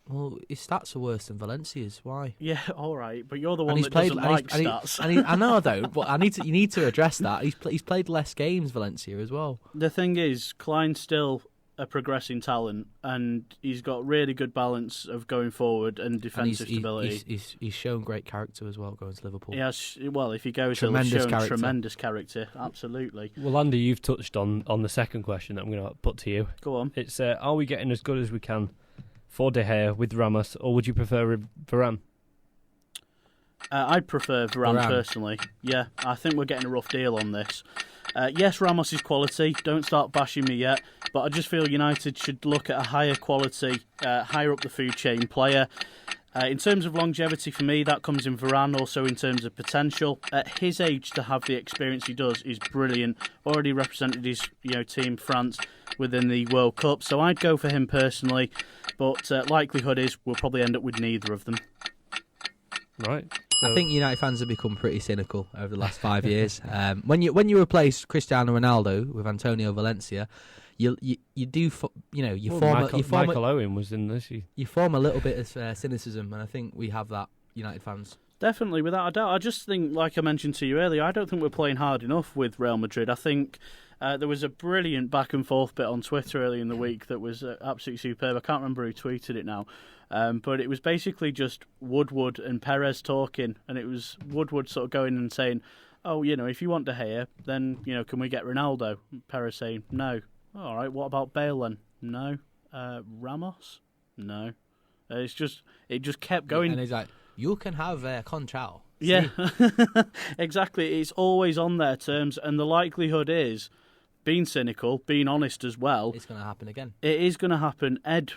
Well, his stats are worse than Valencia's. Why? Yeah, all right, but you're the one that doesn't like stats. I know I don't, but you need to address that. He's played less games, Valencia, as well. The thing is, Klein's still a progressing talent, and he's got really good balance of going forward and defensive stability. He's shown great character as well going to Liverpool. Yes, well, if he goes, tremendous character, absolutely. Well, Andy, you've touched on the second question that I'm going to put to you. Go on. It's are we getting as good as we can for De Gea with Ramos, or would you prefer Varane? I'd prefer Varane personally. Yeah, I think we're getting a rough deal on this. Yes, Ramos is quality. Don't start bashing me yet. But I just feel United should look at a higher quality, higher up the food chain player. In terms of longevity for me, that comes in Varane. Also in terms of potential, at his age to have the experience he does is brilliant. Already represented his team France within the World Cup. So I'd go for him personally. But likelihood is we'll probably end up with neither of them. Right. I think United fans have become pretty cynical over the last 5 years. When you replace Cristiano Ronaldo with Antonio Valencia, you form Michael Owen was in this. You form a little bit of cynicism, and I think we have that, United fans. Definitely, without a doubt. I just think, like I mentioned to you earlier, I don't think we're playing hard enough with Real Madrid. I think There was a brilliant back and forth bit on Twitter early in the week that was absolutely superb. I can't remember who tweeted it now, but it was basically just Woodward and Perez talking, and it was Woodward sort of going and saying, "Oh, if you want De Gea, then can we get Ronaldo?" Perez saying, "No." All right, what about Bale then? No. Ramos? No. It just kept going. And he's like, "You can have Contral." Yeah, exactly. It's always on their terms, and the likelihood is, being cynical, being honest as well, it's going to happen again. It is going to happen. Ed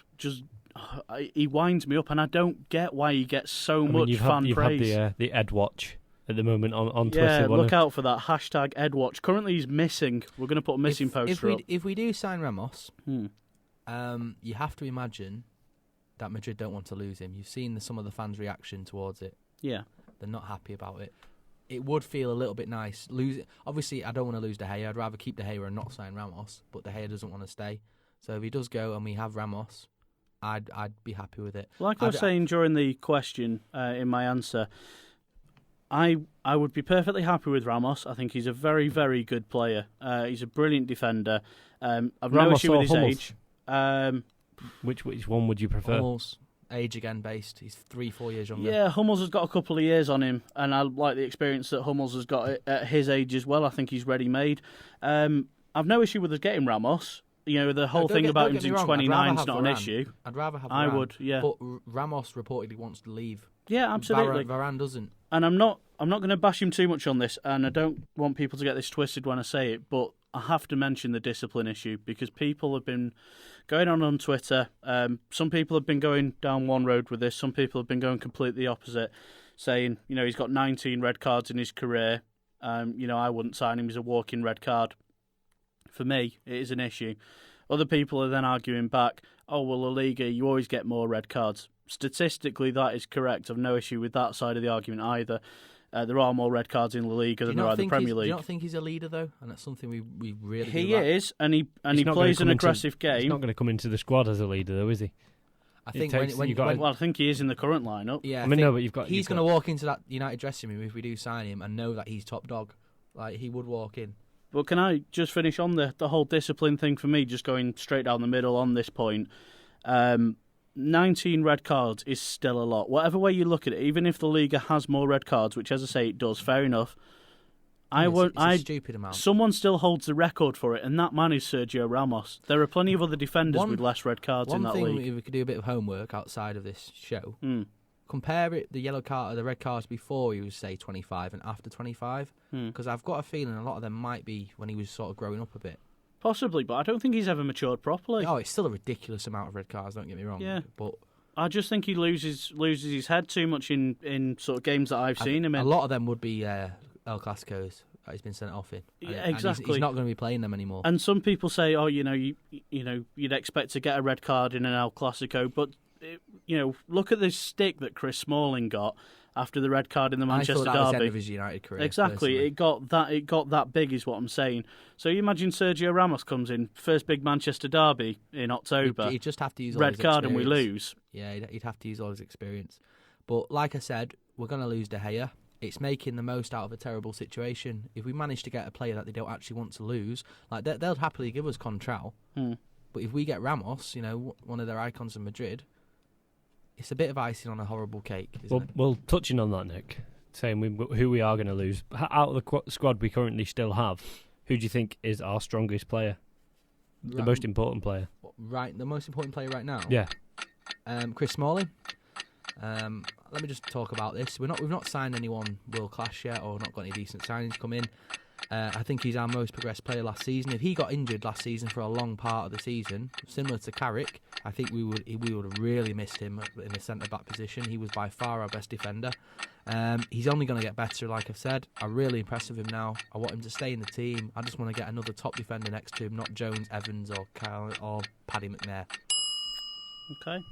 he winds me up, and I don't get why he gets so much fan praise. You've had the Ed Watch at the moment on Twitter. Yeah, look out for that hashtag Ed Watch. Currently, he's missing. We're going to put a missing poster up. If we do sign Ramos, you have to imagine that Madrid don't want to lose him. You've seen some of the fans' reaction towards it. Yeah. They're not happy about it. It would feel a little bit nice. Obviously, I don't want to lose De Gea. I'd rather keep De Gea and not sign Ramos, but De Gea doesn't want to stay. So if he does go and we have Ramos, I'd be happy with it. Like I was saying during the question in my answer, I would be perfectly happy with Ramos. I think he's a very, very good player. He's a brilliant defender. I've no issue with his age. Which one would you prefer? Hummels. Age again based. He's 3-4 years younger. Yeah, Hummels has got a couple of years on him, and I like the experience that Hummels has got at his age as well. I think he's ready-made. I've no issue with us getting Ramos. The whole thing about him being 29 is not an issue. I'd rather have Varane. I would, yeah. But Ramos reportedly wants to leave. Yeah, absolutely. Varane doesn't. And I'm not going to bash him too much on this, and I don't want people to get this twisted when I say it, but I have to mention the discipline issue because people have been going on Twitter. Some people have been going down one road with this. Some people have been going completely opposite, saying, he's got 19 red cards in his career. I wouldn't sign him as a walking red card. For me, it is an issue. Other people are then arguing back, oh, well, La Liga, you always get more red cards. Statistically, that is correct. I've no issue with that side of the argument either. There are more red cards in La Liga than there are in the Premier League. Do you not think he's a leader, though? And that's something we really He is, and he plays an aggressive game. He's not going to come into the squad as a leader, though, is he? I think I think he is in the current lineup. Yeah, he's going to walk into that United dressing room if we do sign him and know that he's top dog. Like, he would walk in. But can I just finish on the whole discipline thing for me, just going straight down the middle on this point? 19 red cards is still a lot. Whatever way you look at it, even if the Liga has more red cards, which, as I say, it does, fair enough. It's a stupid amount. Someone still holds the record for it, and that man is Sergio Ramos. There are plenty of other defenders with less red cards in that league. One thing we could do a bit of homework outside of this show. Compare the red cards before he was, say, 25 and after 25. Because I've got a feeling a lot of them might be when he was sort of growing up a bit. Possibly, but I don't think he's ever matured properly. Oh, it's still a ridiculous amount of red cards, don't get me wrong. Yeah. But I just think he loses his head too much in sort of games that I've seen him in. A lot of them would be El Clasicos that he's been sent off in. Yeah, exactly. And he's not going to be playing them anymore. And some people say, oh, you'd expect to get a red card in an El Clasico, but look at this stick that Chris Smalling got after the red card in the Manchester Derby. Was the end of his United career. Exactly, personally. it got that big, is what I'm saying. So you imagine Sergio Ramos comes in, first big Manchester Derby in October. He'd just have to use all red his card experience. And we lose. Yeah, he'd have to use all his experience. But like I said, we're going to lose De Gea. It's making the most out of a terrible situation. If we manage to get a player that they don't actually want to lose, like they'll happily give us Contral. But if we get Ramos, one of their icons in Madrid, it's a bit of icing on a horrible cake, isn't it? Well, touching on that, Nick, saying who we are going to lose, out of the squad we currently still have, who do you think is our strongest player? The most important player? The most important player right now? Yeah. Chris Smalling. Let me just talk about this. We've not signed anyone world class yet, or not got any decent signings come in. I think he's our most progressed player last season. If he got injured last season for a long part of the season, similar to Carrick, I think we would have really missed him in the centre back position. He was by far our best defender. He's only going to get better, like I've said. I'm really impressed with him now. I want him to stay in the team. I just want to get another top defender next to him, not Jones, Evans, or Kyle or Paddy McNair. Okay.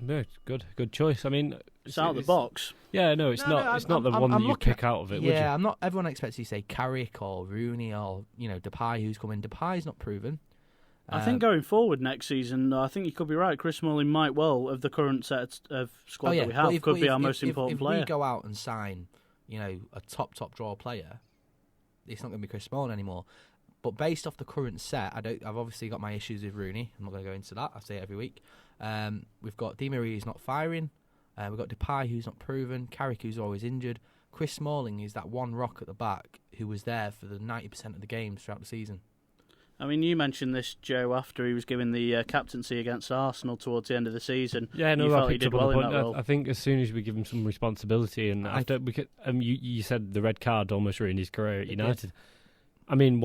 No, good choice. I mean, it's out of the box. Yeah, no, it's not. It's not the one that you pick out of it. Yeah, would you? I'm not. Everyone expects you to say Carrick or Rooney or Depay, who's coming. Depay's not proven. I think going forward next season, I think you could be right. Chris Smalling might well, of the current set of squad that we have, could be our most important player. If we go out and sign, a top draw player, it's not going to be Chris Smalling anymore. But based off the current set, I've obviously got my issues with Rooney. I'm not going to go into that. I say it every week. We've got Di Maria who's not firing. We've got Depay who's not proven. Carrick who's always injured. Chris Smalling is that one rock at the back who was there for the 90% of the games throughout the season. I mean, you mentioned this, Joe, after he was given the captaincy against Arsenal towards the end of the season. Yeah, no, you I felt he picked did up on well the in point. that role. I think as soon as we give him some responsibility, and after you said the red card almost ruined his career at United. I mean,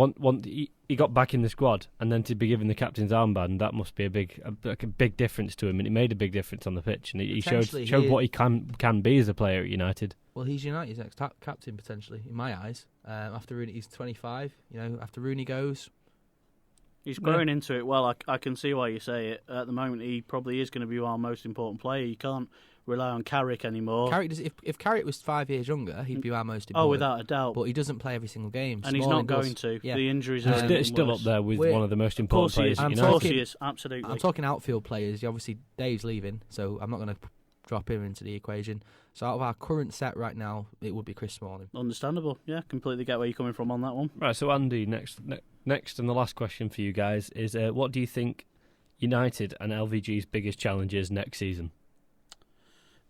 he got back in the squad, and then to be given the captain's armband, that must be a big difference to him, and it made a big difference on the pitch, and he showed what he can be as a player at United. Well, he's United's next captain potentially, in my eyes. After Rooney, he's 25. After Rooney goes, he's growing into it well. I can see why you say it. At the moment, he probably is going to be our most important player. You can't rely on Carrick anymore. If Carrick was 5 years younger, he'd be our most important. Oh, without a doubt. But he doesn't play every single game. And he's not going to. Yeah. The injuries are He's still up there with one of the most important players at Of United. course he is, absolutely. I'm talking outfield players. Obviously, Dave's leaving, so I'm not going to drop him into the equation. So out of our current set right now, it would be Chris Smalling. Understandable. Yeah, completely get where you're coming from on that one. Right, so Andy, next and the last question for you guys is, what do you think United and LVG's biggest challenge is next season?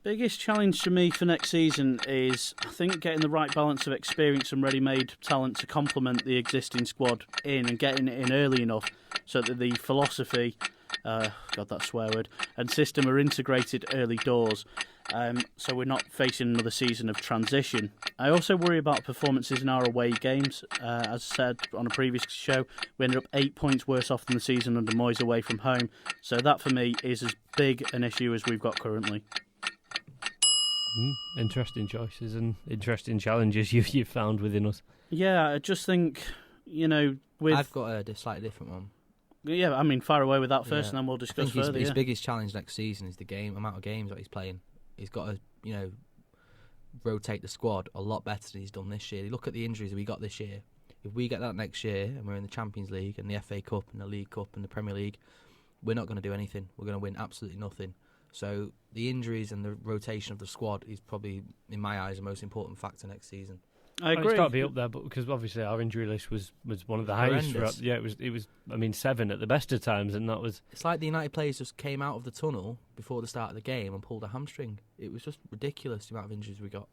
Biggest challenge for me for next season is, I think, getting the right balance of experience and ready-made talent to complement the existing squad in, and getting it in early enough so that the philosophy, God, that swear word, and system are integrated early doors, so we're not facing another season of transition. I also worry about performances in our away games. As I said on a previous show, we ended up 8 points worse off than the season under Moyes away from home, so that for me is as big an issue as we've got currently. Interesting choices and interesting challenges you've found within us. Yeah, I just think, I've got a slightly different one. Yeah, I mean, far away with that first, and then we'll discuss further. His biggest challenge next season is the amount of games that he's playing. He's got to, rotate the squad a lot better than he's done this year. Look at the injuries we got this year. If we get that next year and we're in the Champions League and the FA Cup and the League Cup and the Premier League, we're not going to do anything. We're going to win absolutely nothing. So the injuries and the rotation of the squad is probably, in my eyes, the most important factor next season. I agree. It's got to be up there, but because obviously our injury list was one of the highest. Yeah, it was. I mean, 7 at the best of times, and that was. It's like the United players just came out of the tunnel before the start of the game and pulled a hamstring. It was just ridiculous the amount of injuries we got.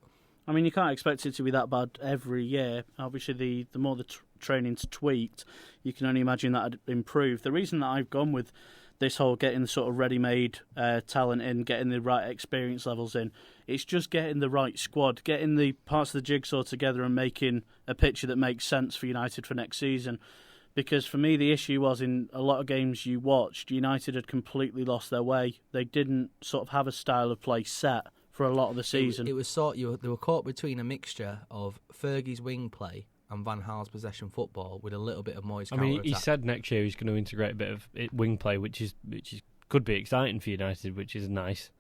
I mean, you can't expect it to be that bad every year. Obviously, the more the training's tweaked, you can only imagine that it'd improve. The reason that I've gone with this whole getting the sort of ready-made talent in, getting the right experience levels in, it's just getting the right squad, getting the parts of the jigsaw together and making a picture that makes sense for United for next season. Because for me, the issue was in a lot of games you watched, United had completely lost their way. They didn't sort of have a style of play set for a lot of the season. It was they were caught between a mixture of Fergie's wing play and Van Gaal's possession football with a little bit of Moyes' counter-attack. I mean, he said next year he's going to integrate a bit of wing play, which could be exciting for United, which is nice.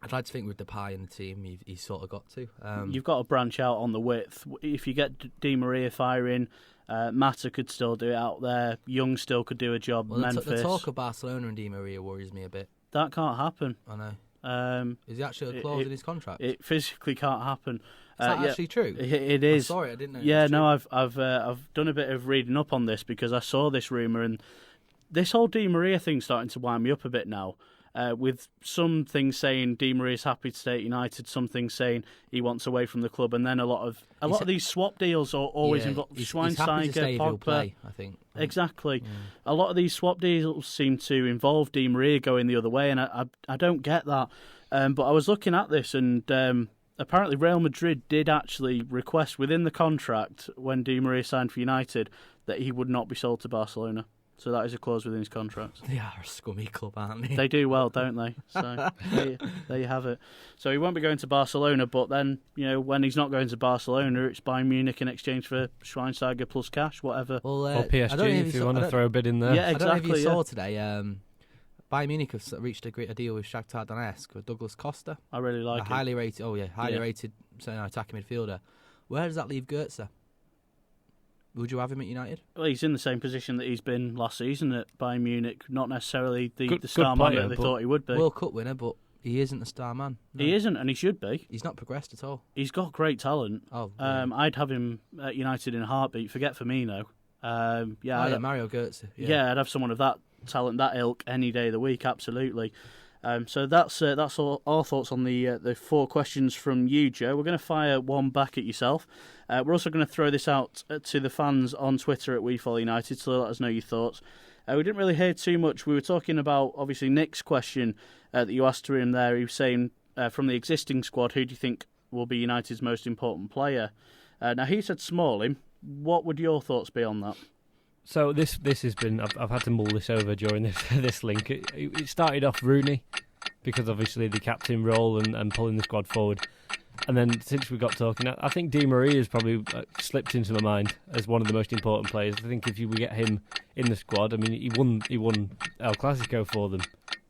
I'd like to think with Depay in the team, he's sort of got to. You've got to branch out on the width. If you get Di Maria firing, Mata could still do it out there. Young still could do a job. Well, Memphis. The talk of Barcelona and Di Maria worries me a bit. That can't happen. I know. Is there actually a clause in his contract? It physically can't happen. Is that actually true? It is. I'm sorry, I didn't know. Yeah, no, I've done a bit of reading up on this because I saw this rumour, and this whole Di Maria thing's starting to wind me up a bit now. With some things saying Di Maria's happy to stay at United, some things saying he wants away from the club, and then a lot of these swap deals are always involved. Schweinsteiger, Pogba, I think. Exactly. A lot of these swap deals seem to involve Di Maria going the other way, and I don't get that. But I was looking at this, and apparently Real Madrid did actually request within the contract when Di Maria signed for United that he would not be sold to Barcelona. So that is a clause within his contract. They are a scummy club, aren't they? They do well, don't they? So there you have it. So he won't be going to Barcelona, but then, when he's not going to Barcelona, it's Bayern Munich in exchange for Schweinsteiger plus cash, whatever. Well, or PSG if you want to throw a bit in there. Yeah, exactly. I don't know if you saw today, Bayern Munich have reached a deal with Shakhtar Donetsk with Douglas Costa. I really like him. Highly rated attacking midfielder. Where does that leave Goetze? Would you have him at United? Well, he's in the same position that he's been last season at Bayern Munich. Not necessarily the star man that they thought he would be. World Cup winner, but he isn't the star man. No. He isn't, and he should be. He's not progressed at all. He's got great talent. Oh, yeah. I'd have him at United in a heartbeat. Forget Firmino. Mario Götze. Yeah, I'd have someone of that talent, that ilk, any day of the week, absolutely. So that's all our thoughts on the 4 questions from you, Joe. We're going to fire one back at yourself. We're also going to throw this out to the fans on Twitter at WeFollowUnited, so let us know your thoughts. We didn't really hear too much. We were talking about, obviously, Nick's question that you asked to him there. He was saying, from the existing squad, who do you think will be United's most important player? Now, he said Smalling. What would your thoughts be on that? So this has been, I've had to mull this over during this link. It started off Rooney, because obviously the captain role and pulling the squad forward. And then since we got talking, I think Di Maria has probably slipped into my mind as one of the most important players. I think if we get him in the squad, I mean, he won El Clasico for them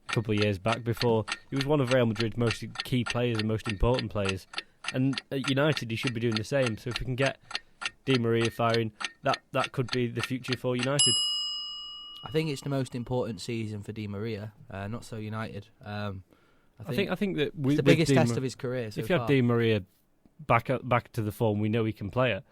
a couple of years back. Before he was one of Real Madrid's most key players and most important players. And at United, he should be doing the same. So if we can get Di Maria firing, that could be the future for United. I think it's the most important season for Di Maria, not so United. I think that it's the biggest test of his career. So if you have Di Maria back to the form we know he can play at,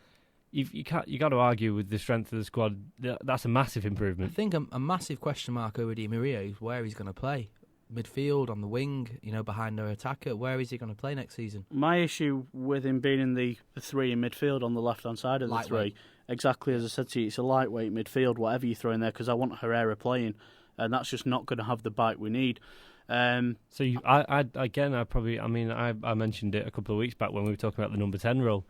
you got to argue with the strength of the squad. That's a massive improvement. I think a massive question mark over Di Maria is where he's going to play. Midfield, on the wing, behind their attacker. Where is he going to play next season? My issue with him being in the 3 in midfield on the left-hand side of the lightweight. 3, exactly as I said to you, it's a lightweight midfield, whatever you throw in there, because I want Herrera playing, and that's just not going to have the bite we need. I mentioned it a couple of weeks back when we were talking about the number 10 role.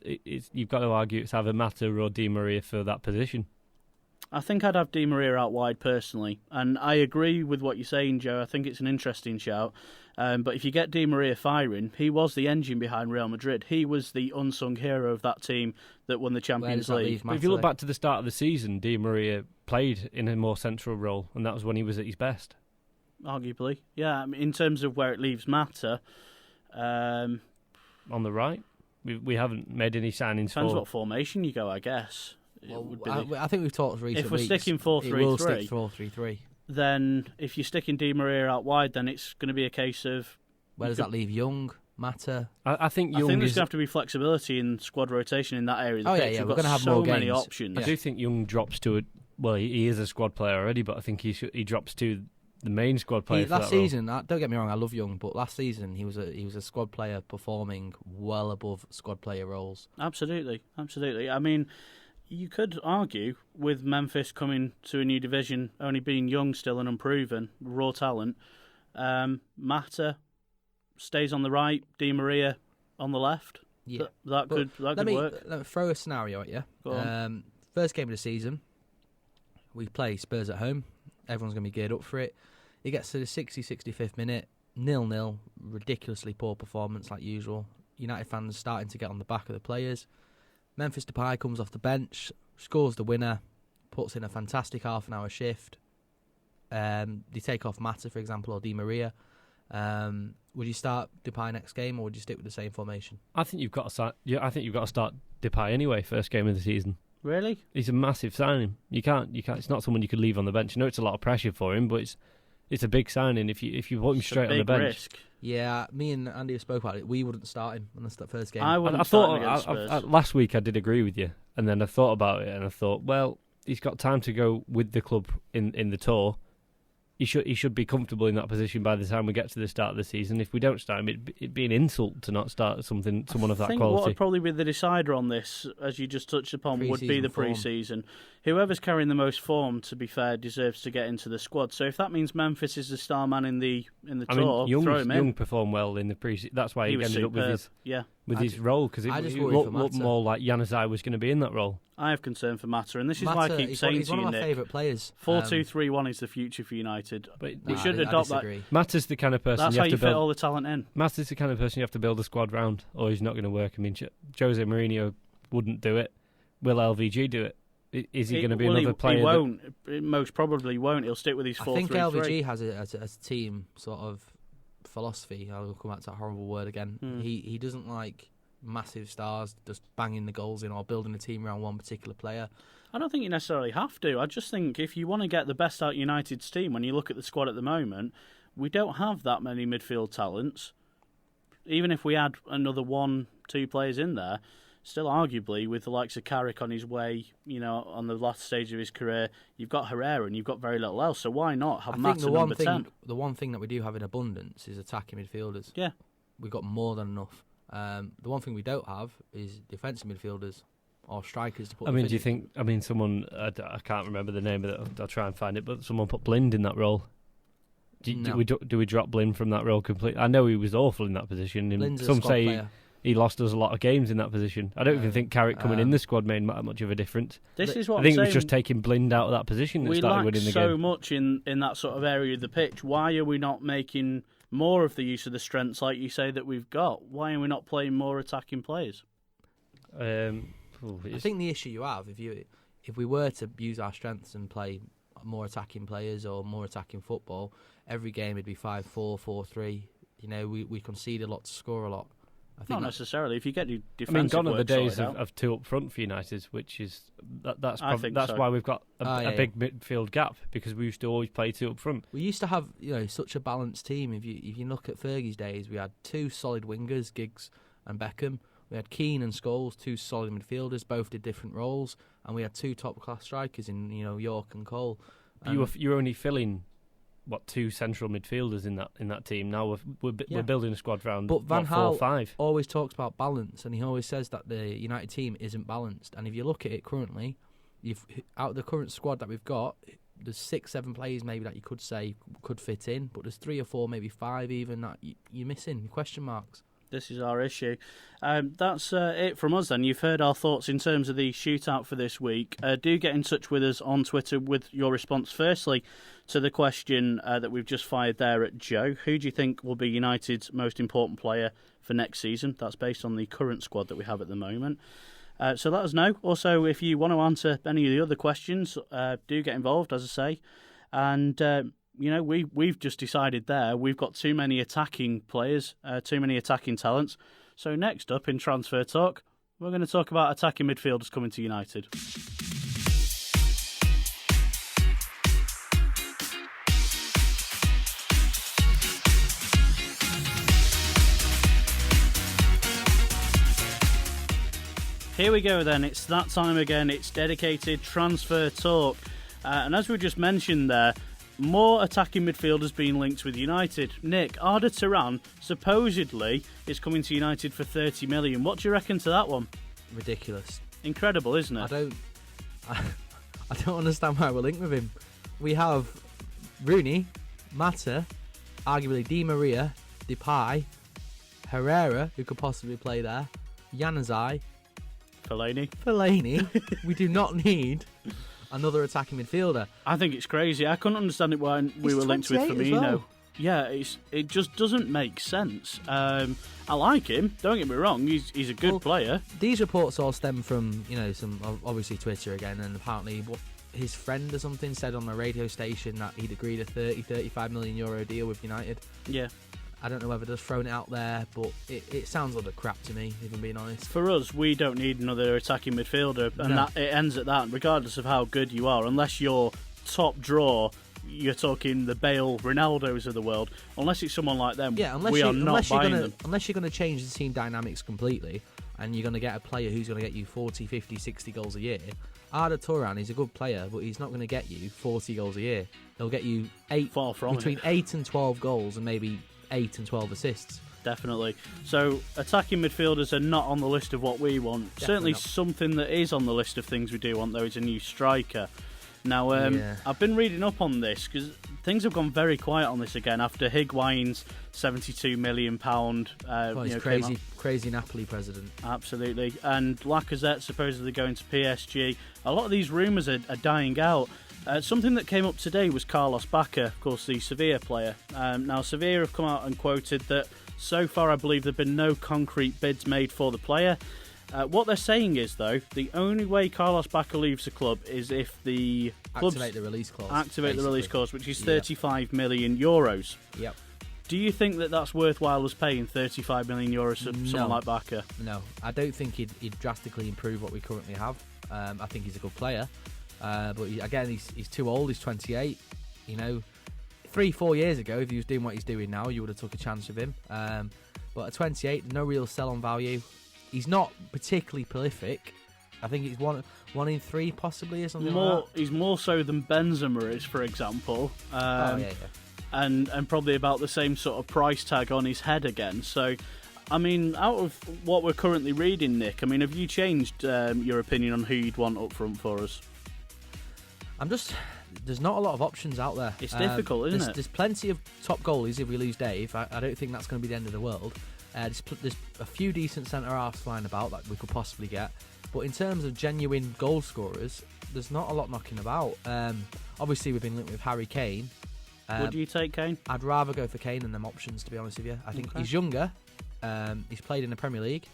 You've got to argue it's either Mata or Di Maria for that position. I think I'd have Di Maria out wide personally, and I agree with what you're saying, Joe. I think it's an interesting shout. But if you get Di Maria firing, he was the engine behind Real Madrid. He was the unsung hero of that team that won the Champions League. But if you look back to the start of the season, Di Maria played in a more central role, and that was when he was at his best. Arguably, yeah. I mean, in terms of where it leaves Mata, on the right, we haven't made any signings. Depends what formation you go, I guess. Well, I think we've talked recently. If we're sticking 4-3-3, it will stick 4-3-3. Then if you're sticking Di Maria out wide, then it's going to be a case of where does that leave Young, Mata? I think Young there's going to have to be flexibility in squad rotation in that area of the pitch. We're going to have so more many games. options. I do think Young drops to a. Well, he is a squad player already, but I think he drops to the main squad player. Last season, don't get me wrong, I love Young, but last season he was a squad player performing well above squad player roles. Absolutely. I mean, you could argue with Memphis coming to a new division, only being young still and unproven, raw talent. Mata stays on the right, Di Maria on the left. Yeah, that could work. Let me throw a scenario at you. Go on. First game of the season, we play Spurs at home. Everyone's going to be geared up for it. It gets to the 65th minute, 0-0, ridiculously poor performance like usual. United fans starting to get on the back of the players. Memphis Depay comes off the bench, scores the winner, puts in a fantastic half-an-hour shift. They take off Mata, for example, or Di Maria. Would you start Depay next game, or would you stick with the same formation? I think you've got to start. Yeah, I think you've got to start Depay anyway. First game of the season. Really? He's a massive signing. You can't. It's not someone you could leave on the bench. I know it's a lot of pressure for him, but it's a big signing. If you put him straight on the bench, risk. Yeah, me and Andy have spoke about it. We wouldn't start him on the first game. I wouldn't start him against Spurs. Last week I did agree with you, and then I thought about it, and I thought, well, he's got time to go with the club in the tour. He should be comfortable in that position by the time we get to the start of the season. If we don't start him, it'd be an insult to not start someone of that quality. What would probably be the decider on this, as you just touched upon, would be the pre-season. Whoever's carrying the most form, to be fair, deserves to get into the squad. So if that means Memphis is the star man in the tour, throw him in. Young performed well in the pre-season. That's why he ended superb. Up with his role, because it looked more like Januzaj was going to be in that role. I have concern for Mata, and this is why I keep saying to you, Nick. He's one of my favourite players. 4-2-3-1 is the future for United. But we should adopt that. Mata's the kind of person that's you have how to you fit all the talent in. Mata's the kind of person you have to build a squad round, or he's not going to work. I mean, Jose Mourinho wouldn't do it. Will LVG do it? Is he going to be another player? He won't. Most probably won't. He'll stick with his 4-3-3. I think LVG has a team sort of philosophy. I'll come back to that horrible word again. He doesn't like massive stars just banging the goals in or building a team around one particular player. I don't think you necessarily have to. I just think if you want to get the best out United's team, when you look at the squad at the moment, we don't have that many midfield talents. Even if we had another 1-2 players in there, still arguably, with the likes of Carrick on his way, on the last stage of his career, you've got Herrera and you've got very little else. So why not have Mata number 10? The one thing that we do have in abundance is attacking midfielders. Yeah. We've got more than enough. The one thing we don't have is defensive midfielders or strikers to put. Do you think? Someone I can't remember the name of it. I'll try and find it. But someone put Blind in that role. Do we drop Blind from that role completely? I know he was awful in that position. Some say player. He lost us a lot of games in that position. I don't even think Carrick coming in the squad made much of a difference. This is what I think I'm it was saying. just taking Blind out of that position that started winning the game. We lack so much in that sort of area of the pitch. Why are we not making more of the use of the strengths like you say that we've got? Why are we not playing more attacking players? I think the issue you have, if we were to use our strengths and play more attacking players or more attacking football, every game would be 5-4, 4-3. We concede a lot to score a lot. Not necessarily. If you get your defensive gone are the work days sorted out. of two up front for United, which is that's so. why we've got a big midfield gap, because we used to always play two up front. We used to have such a balanced team. If you look at Fergie's days, we had two solid wingers, Giggs and Beckham. We had Keane and Scholes, two solid midfielders, both did different roles, and we had two top class strikers in York and Cole. You're only filling two central midfielders in that team. Now we're building a squad round. But Van Gaal 4-5. always talks about balance, and he always says that the United team isn't balanced. And if you look at it currently, out of the current squad that we've got, there's 6-7 players maybe that you could say could fit in, but there's 3 or 4, maybe 5 even that you're missing. Question marks. This is our issue. That's it from us then. You've heard our thoughts in terms of the shootout for this week. Do get in touch with us on Twitter with your response. Firstly, to the question that we've just fired there at Joe. Who do you think will be United's most important player for next season? That's based on the current squad that we have at the moment. So let us know. Also, if you want to answer any of the other questions, do get involved, as I say. And we've just decided there we've got too many attacking players, too many attacking talents. So next up in Transfer Talk, we're going to talk about attacking midfielders coming to United. Here we go then, it's that time again, it's dedicated Transfer Talk. And as we just mentioned there, more attacking midfielders being linked with United. Nick, Arda Turan supposedly is coming to United for 30 million. What do you reckon to that one? Ridiculous. Incredible, isn't it? I don't understand why we're linked with him. We have Rooney, Mata, arguably Di Maria, Depay, Herrera, who could possibly play there, Januzaj, Fellaini. We do not need another attacking midfielder. I think it's crazy. I couldn't understand it when we were linked with Firmino. Well. Yeah, it just doesn't make sense. I like him. Don't get me wrong. He's a good player. These reports all stem from some obviously Twitter again, and apparently his friend or something said on the radio station that he'd agreed a 35 million euro deal with United. Yeah. I don't know whether they've thrown it out there, but it sounds a little crap to me, if I'm being honest. For us, we don't need another attacking midfielder, and it ends at that, regardless of how good you are. Unless you're top draw, you're talking the Bale Ronaldos of the world. Unless it's someone like them, we are not buying them. Unless you're going to change the team dynamics completely, and you're going to get a player who's going to get you 40, 50, 60 goals a year. Arda Turan is a good player, but he's not going to get you 40 goals a year. He'll get you between 8 and 12 goals and maybe 8 and 12 assists. Definitely. So attacking midfielders are not on the list of what we want. Definitely Certainly not. Something that is on the list of things we do want, though, is a new striker. Now, I've been reading up on this because things have gone very quiet on this again after Higuain's £72 million. Crazy Napoli president. Absolutely. And Lacazette supposedly going to PSG. A lot of these rumours are dying out. Something that came up today was Carlos Bacca, of course, the Sevilla player. Now, Sevilla have come out and quoted that so far, I believe there have been no concrete bids made for the player. What they're saying is, though, the only way Carlos Bacca leaves the club is if the clubs activate the release clause. Activate the release clause, which is €35 million. Yep. Do you think that that's worthwhile us paying €35 million for someone like Bacca? No, I don't think he'd drastically improve what we currently have. I think he's a good player. But he's too old. He's 28. 3-4 years ago, if he was doing what he's doing now, you would have took a chance with him. But at 28, no real sell-on value. He's not particularly prolific. I think he's one in 3 possibly or something more, like that. He's more so than Benzema is, for example. And probably about the same sort of price tag on his head again. So, I mean, out of what we're currently reading, Nick, I mean, have you changed your opinion on who you'd want up front for us? There's not a lot of options out there. It's difficult, isn't it? There's plenty of top goalies if we lose Dave. I don't think that's going to be the end of the world. There's a few decent centre-halves flying about that we could possibly get. But in terms of genuine goal scorers, there's not a lot knocking about. Obviously, we've been linked with Harry Kane. Would you take Kane? I'd rather go for Kane than them options, to be honest with you. I think he's younger. He's played in the Premier League.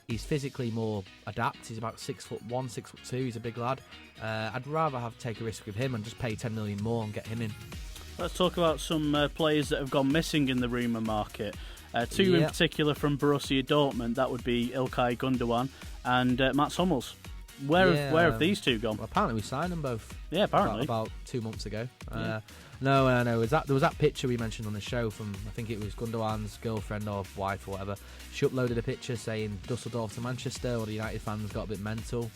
He's physically more adept. He's about 6'1", 6'2". He's a big lad. I'd rather take a risk with him and just pay 10 million more and get him in. Let's talk about some players that have gone missing in the rumour market. Two in particular from Borussia Dortmund. That would be İlkay Gundogan and Mats Hummels. Where have these two gone? Well, apparently we signed them both. Yeah, apparently about 2 months ago. No. There was that picture we mentioned on the show from, I think it was Gundogan's girlfriend or wife or whatever. She uploaded a picture saying Dusseldorf to Manchester. All the United fans got a bit mental.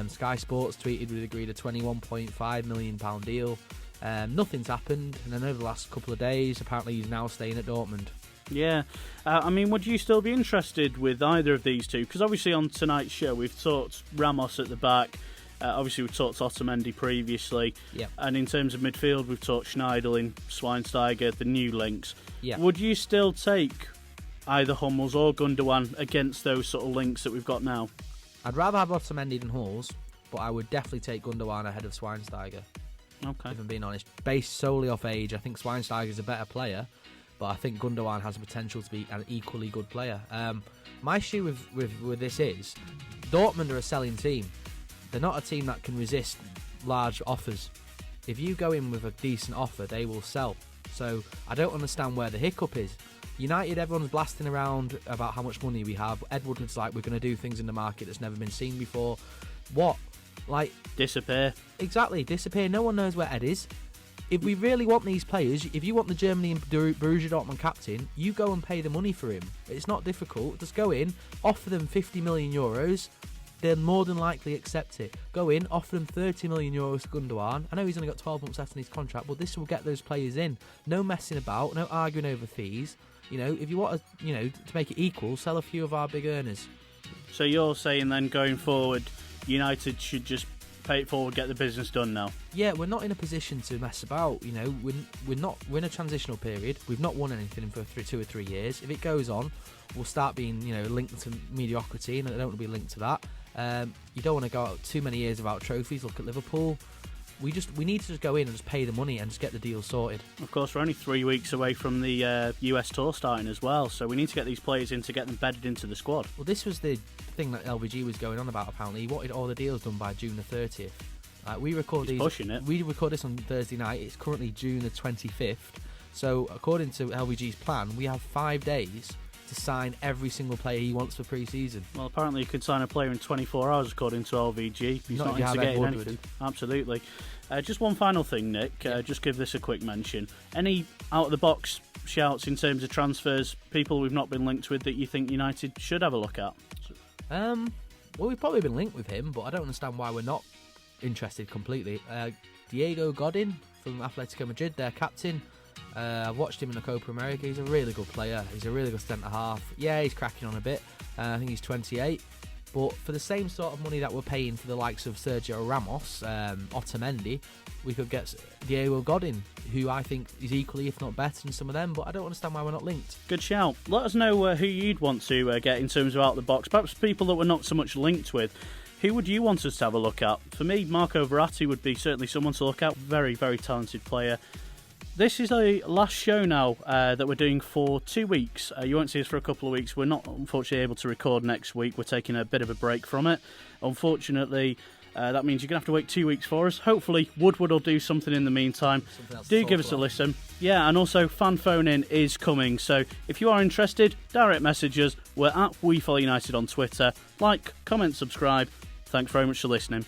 Sky Sports tweeted we'd agreed a £21.5 million deal. Nothing's happened, and then over the last couple of days, apparently he's now staying at Dortmund. Yeah, I mean, would you still be interested with either of these two? Because obviously on tonight's show we've talked Ramos at the back. Obviously we've talked Otamendi previously. Yep. And in terms of midfield we've talked Schneiderlin, Schweinsteiger, the new links. Yep. Would you still take either Hummels or Gundogan against those sort of links that we've got now? I'd rather have Otamendi than Hummels, but I would definitely take Gundogan ahead of Schweinsteiger. Okay. If I'm being honest. Based solely off age, I think Schweinsteiger's a better player, but I think Gundogan has the potential to be an equally good player. My issue with this is Dortmund are a selling team. They're not a team that can resist large offers. If you go in with a decent offer, they will sell. So I don't understand where the hiccup is. United, everyone's blasting around about how much money we have. Edward was like, we're going to do things in the market that's never been seen before. What? Like, disappear. Exactly, disappear. No one knows where Ed is. If we really want these players, if you want the Germany and Borussia Dortmund captain, you go and pay the money for him. It's not difficult. Just go in, offer them 50 million euros. They'll more than likely accept it. Go in, offer them 30 million euros to Gundogan. I know he's only got 12 months left on his contract, but this will get those players in. No messing about, no arguing over fees. You know, if you want to make it equal, sell a few of our big earners. So you're saying then going forward, United should just pay it forward, get the business done now? Yeah, we're not in a position to mess about. You know, we're in a transitional period. We've not won anything for 2 or 3 years. If it goes on, we'll start being linked to mediocrity, and I don't want to be linked to that. You don't want to go out too many years without trophies. Look at Liverpool. We need to just go in and just pay the money and just get the deal sorted. Of course, we're only 3 weeks away from the US tour starting as well, so we need to get these players in to get them bedded into the squad. Well, this was the thing that LVG was going on about. Apparently, he wanted all the deals done by June the 30th. We record He's pushing it. We record this on Thursday night. It's currently June the 25th. So, according to LVG's plan, we have 5 days to sign every single player he wants for pre-season. Well, apparently you could sign a player in 24 hours according to LVG. He's not instigating anything. Absolutely. Just one final thing, Nick. Just give this a quick mention. Any out-of-the-box shouts in terms of transfers, people we've not been linked with that you think United should have a look at? Well, we've probably been linked with him, but I don't understand why we're not interested completely. Diego Godin from Atletico Madrid, their captain. I've watched him in the Copa America. He's a really good player. He's a really good centre-half. Yeah, he's cracking on a bit. I think he's 28. But for the same sort of money that we're paying for the likes of Sergio Ramos, Otamendi, we could get Diego Godin, who I think is equally, if not better than some of them, but I don't understand why we're not linked. Good shout. Let us know who you'd want to get in terms of out of the box. Perhaps people that we're not so much linked with. Who would you want us to have a look at? For me, Marco Verratti would be certainly someone to look at. Very, very talented player. This is a last show now that we're doing for 2 weeks. You won't see us for a couple of weeks. We're not, unfortunately, able to record next week. We're taking a bit of a break from it. Unfortunately, that means you're going to have to wait 2 weeks for us. Hopefully, Woodward will do something in the meantime. Do give us a listen. Yeah, and also, fan phone-in is coming. So, if you are interested, direct message us. We're at WeFollowUnited on Twitter. Like, comment, subscribe. Thanks very much for listening.